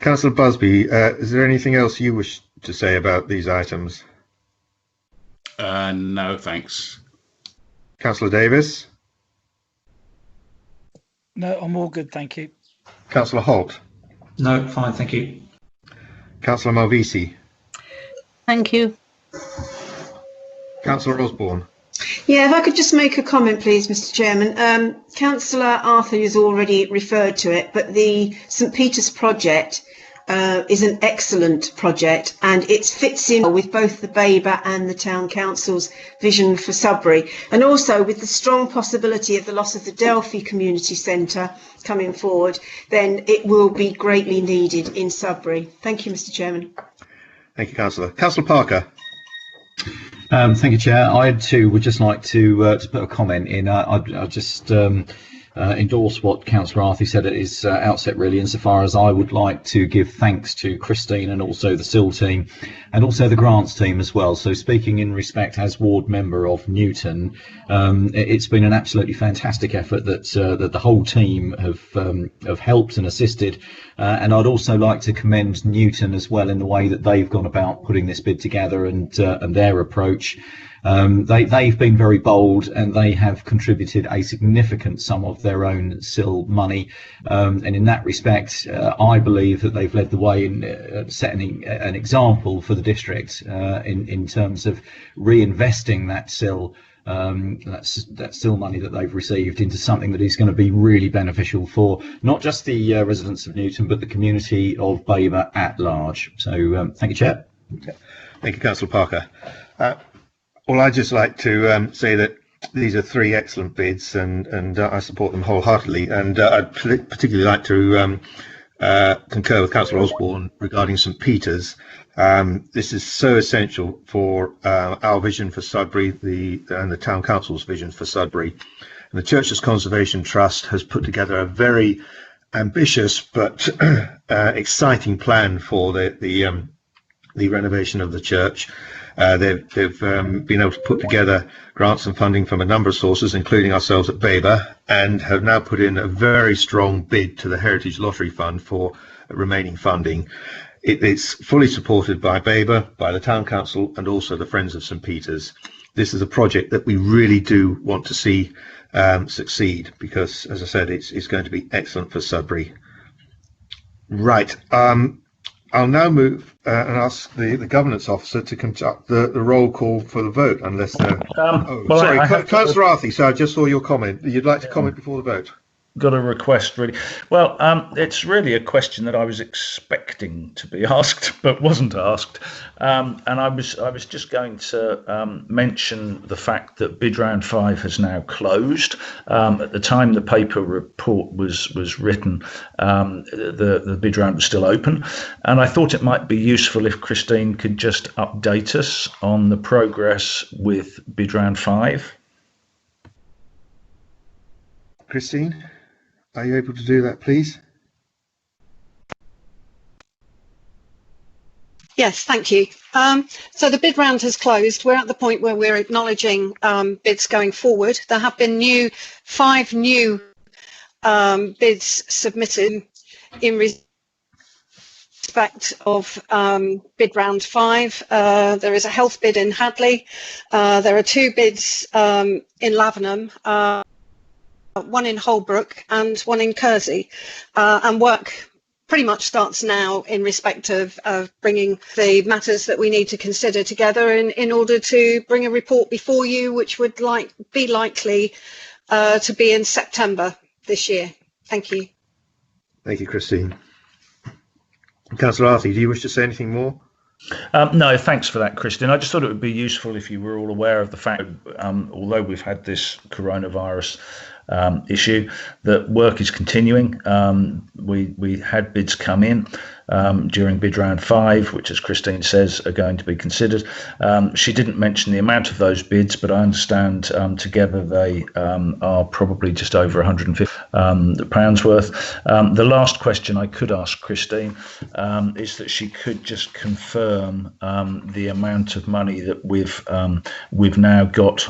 Councillor Busby, is there anything else you wish to say about these items? No, thanks. Councillor Davis? No, I'm all good, thank you. Councillor Holt? No, fine, thank you. Councillor Malvisi? Thank you. Councillor Osborne? Yeah, if I could just make a comment, please, Mr. Chairman. Councillor Arthey has already referred to it, but the St Peter's project is an excellent project, and it fits in with both the Babergh and the Town Council's vision for Sudbury, and also with the strong possibility of the loss of the Delphi Community Centre coming forward, then it will be greatly needed in Sudbury. Thank you, Mr. Chairman. Thank you, Councillor. Councillor Parker? Thank you, Chair. I too would just like to put a comment in. I'll just endorse what Councillor Arthey said at his outset, really, insofar as I would like to give thanks to Christine and also the SIL team and also the grants team as well. So speaking in respect as ward member of Newton, it's been an absolutely fantastic effort that the whole team have helped and assisted. And I'd also like to commend Newton as well in the way that they've gone about putting this bid together and their approach. They've been very bold and they have contributed a significant sum of their own SIL money. And in that respect, I believe that they've led the way in setting an example for the district in terms of reinvesting that SIL. That SIL money that they've received into something that is going to be really beneficial for not just the residents of Newton, but the community of Babergh at large. So thank you, Chair. Thank you, Councillor Parker. Well, I'd just like to say that these are three excellent bids, and I support them wholeheartedly. And I'd particularly like to concur with Councillor Osborne regarding St Peter's. This is so essential for our vision for Sudbury, and the Town Council's vision for Sudbury. And the Churches Conservation Trust has put together a very ambitious but exciting plan for the renovation of the church. They've been able to put together grants and funding from a number of sources, including ourselves at Babergh, and have now put in a very strong bid to the Heritage Lottery Fund for remaining funding. It's fully supported by Babergh, by the Town Council, and also the Friends of St Peter's. This is a project that we really do want to see succeed, because, as I said, it's going to be excellent for Sudbury. Right. I'll now move and ask the governance officer to conduct the roll call for the vote, unless sorry, Councillor Arthey, so I just saw your comment. You'd like to comment before the vote? Got a request, really. Well, it's really a question that I was expecting to be asked, but wasn't asked. And I was just going to mention the fact that bid round 5 has now closed. At the time the paper report was written, the bid round was still open. And I thought it might be useful if Christine could just update us on the progress with bid round 5. Christine? Are you able to do that, please? Yes, thank you. So the bid round has closed. We're at the point where we're acknowledging bids going forward. There have been 5 new bids submitted in respect of bid round 5. There is a health bid in Hadley. There are 2 bids in Lavinia. One in Holbrook and one in Kersey, and work pretty much starts now in respect of bringing the matters that we need to consider together in order to bring a report before you, which would be likely to be in September this year. Thank you. Thank you, Christine. Councillor Arthey, do you wish to say anything more? No, thanks for that, Christine. I just thought it would be useful if you were all aware of the fact, although we've had this coronavirus issue, that work is continuing. We had bids come in during bid round 5, which, as Christine says, are going to be considered. She didn't mention the amount of those bids, but I understand together they are probably just over £150 worth. The last question I could ask Christine is that she could just confirm the amount of money that we've now got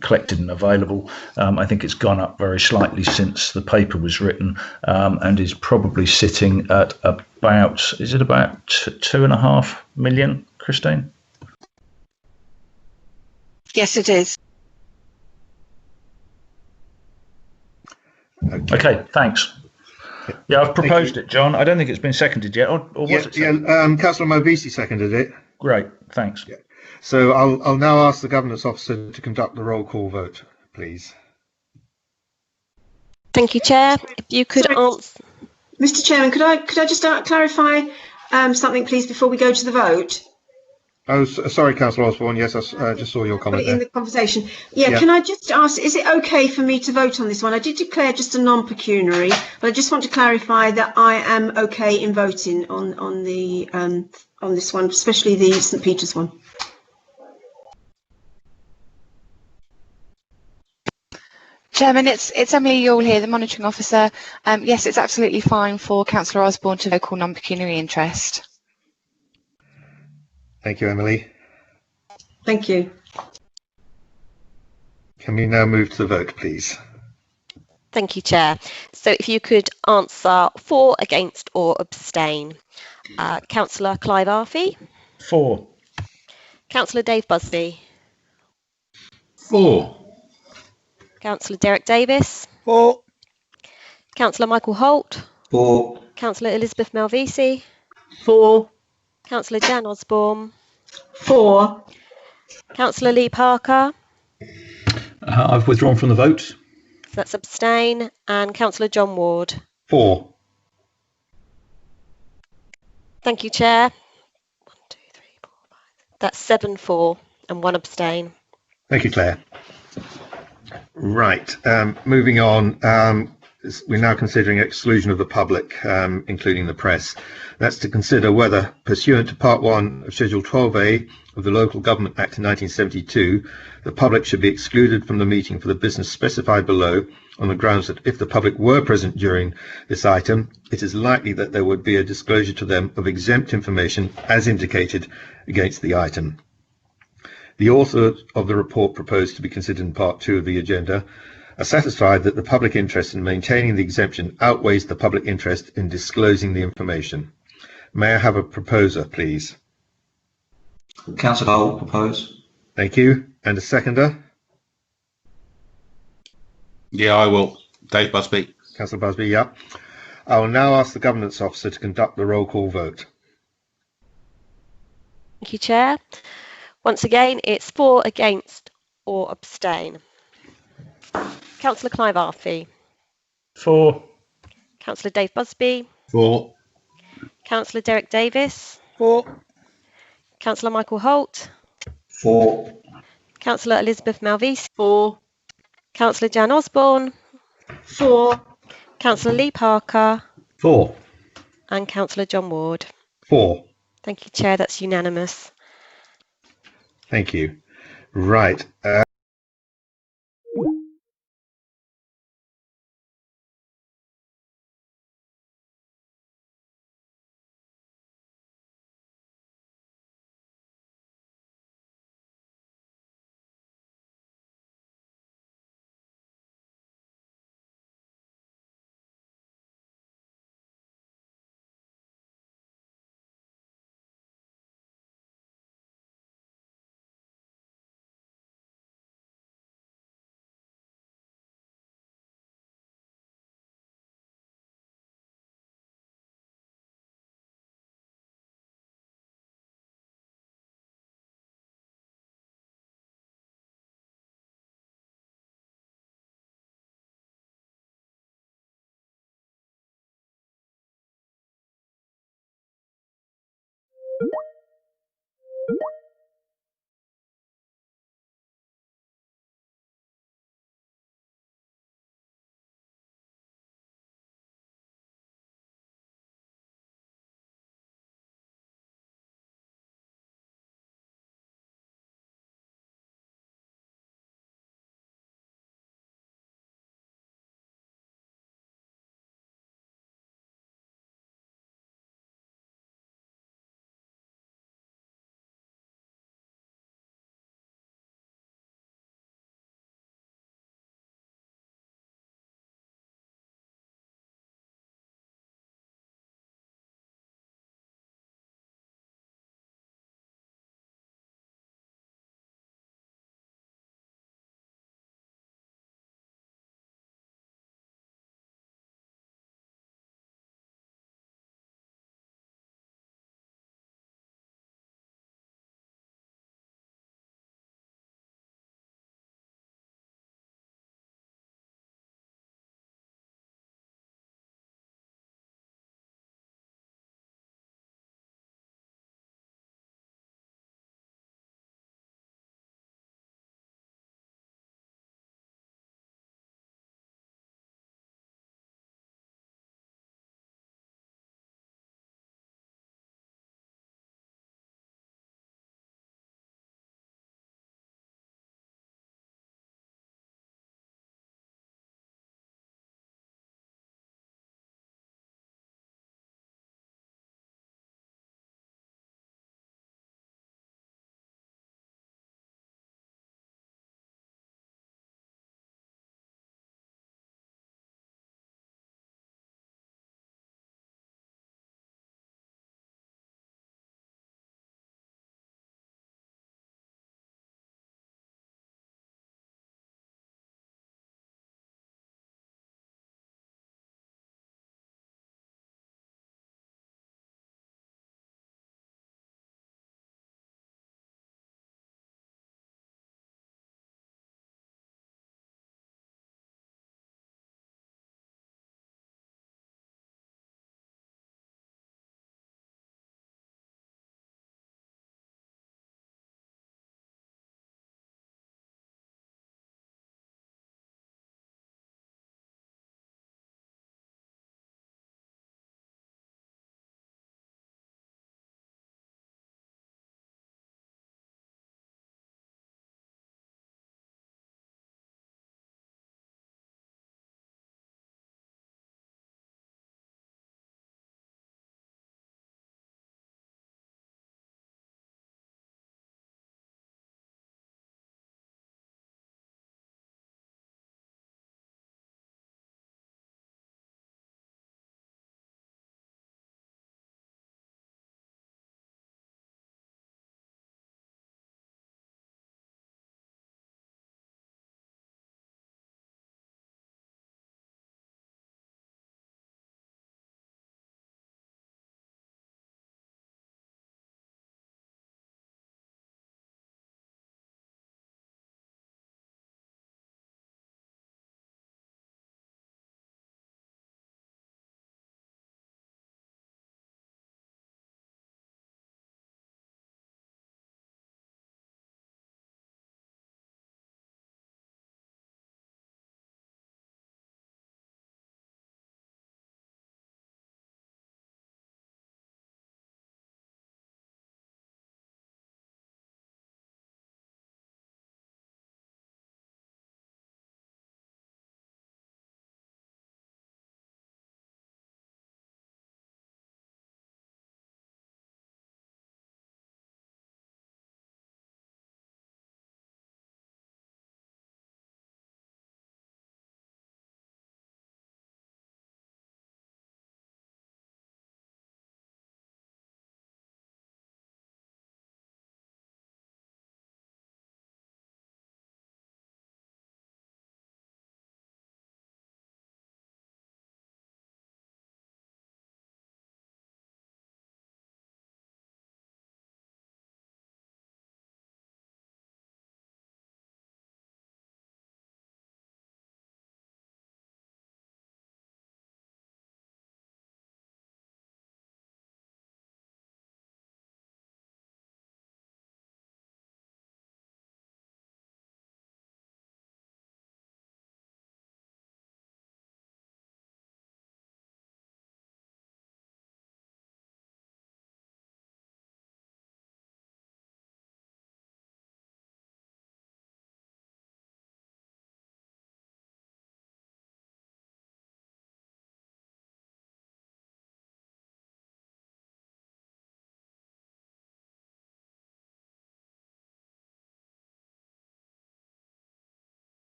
collected and available. I think it's gone up very slightly since the paper was written, and is probably sitting at about, is it about 2.5 million, Christine? Yes, it is. Okay, thanks. Yeah, I've proposed it, John. I don't think it's been seconded yet, or was it seconded? Yeah, Councillor Mobisi seconded it. Great, thanks. Yeah. So I'll now ask the governance officer to conduct the roll call vote, please. Thank you, Chair. If you could answer. Mr. Chairman, could I just clarify something, please, before we go to the vote? Oh, sorry, Councillor Osborne. Yes, I just saw your comment there. In the conversation. Yeah, can I just ask, is it okay for me to vote on this one? I did declare just a non-pecuniary, but I just want to clarify that I am okay in voting on this one, especially the St Peter's one. Chairman, it's Emily Yule here, the monitoring officer. Yes, it's absolutely fine for Councillor Osborne to vote non-pecuniary interest. Thank you, Emily. Thank you. Can we now move to the vote, please? Thank you, Chair. So if you could answer for, against or abstain. Councillor Clive Arthey. For. Councillor Dave Busby. For. Councillor Derek Davis. For. Councillor Michael Holt. For. Councillor Elizabeth Malvisi. For. Councillor Jan Osborne. For. Councillor Lee Parker. I've withdrawn from the vote. So that's abstain. And Councillor John Ward. For. Thank you, Chair. 1, 2, 3, 4, 5. That's 7 for and 1 abstain. Thank you, Claire. Right, moving on. we're now considering exclusion of the public, including the press. That's to consider whether, pursuant to Part 1 of Schedule 12A of the Local Government Act of 1972, the public should be excluded from the meeting for the business specified below on the grounds that if the public were present during this item, it is likely that there would be a disclosure to them of exempt information as indicated against the item. The author of the report proposed to be considered in Part 2 of the agenda are satisfied that the public interest in maintaining the exemption outweighs the public interest in disclosing the information. May I have a proposer, please? Councillor Hull, propose. Thank you. And a seconder? Yeah, I will. Dave Busby. Councillor Busby, yeah. I will now ask the Governance Officer to conduct the roll call vote. Thank you, Chair. Once again, it's for, against or abstain. Councillor Clive Arfey. For. Councillor Dave Busby. For. Councillor Derek Davis. For. Councillor Michael Holt. For. Councillor Elizabeth Malvese. For. Councillor Jan Osborne. For. Councillor Lee Parker. For. And Councillor John Ward. For. Thank you, Chair. That's unanimous. Thank you. Right.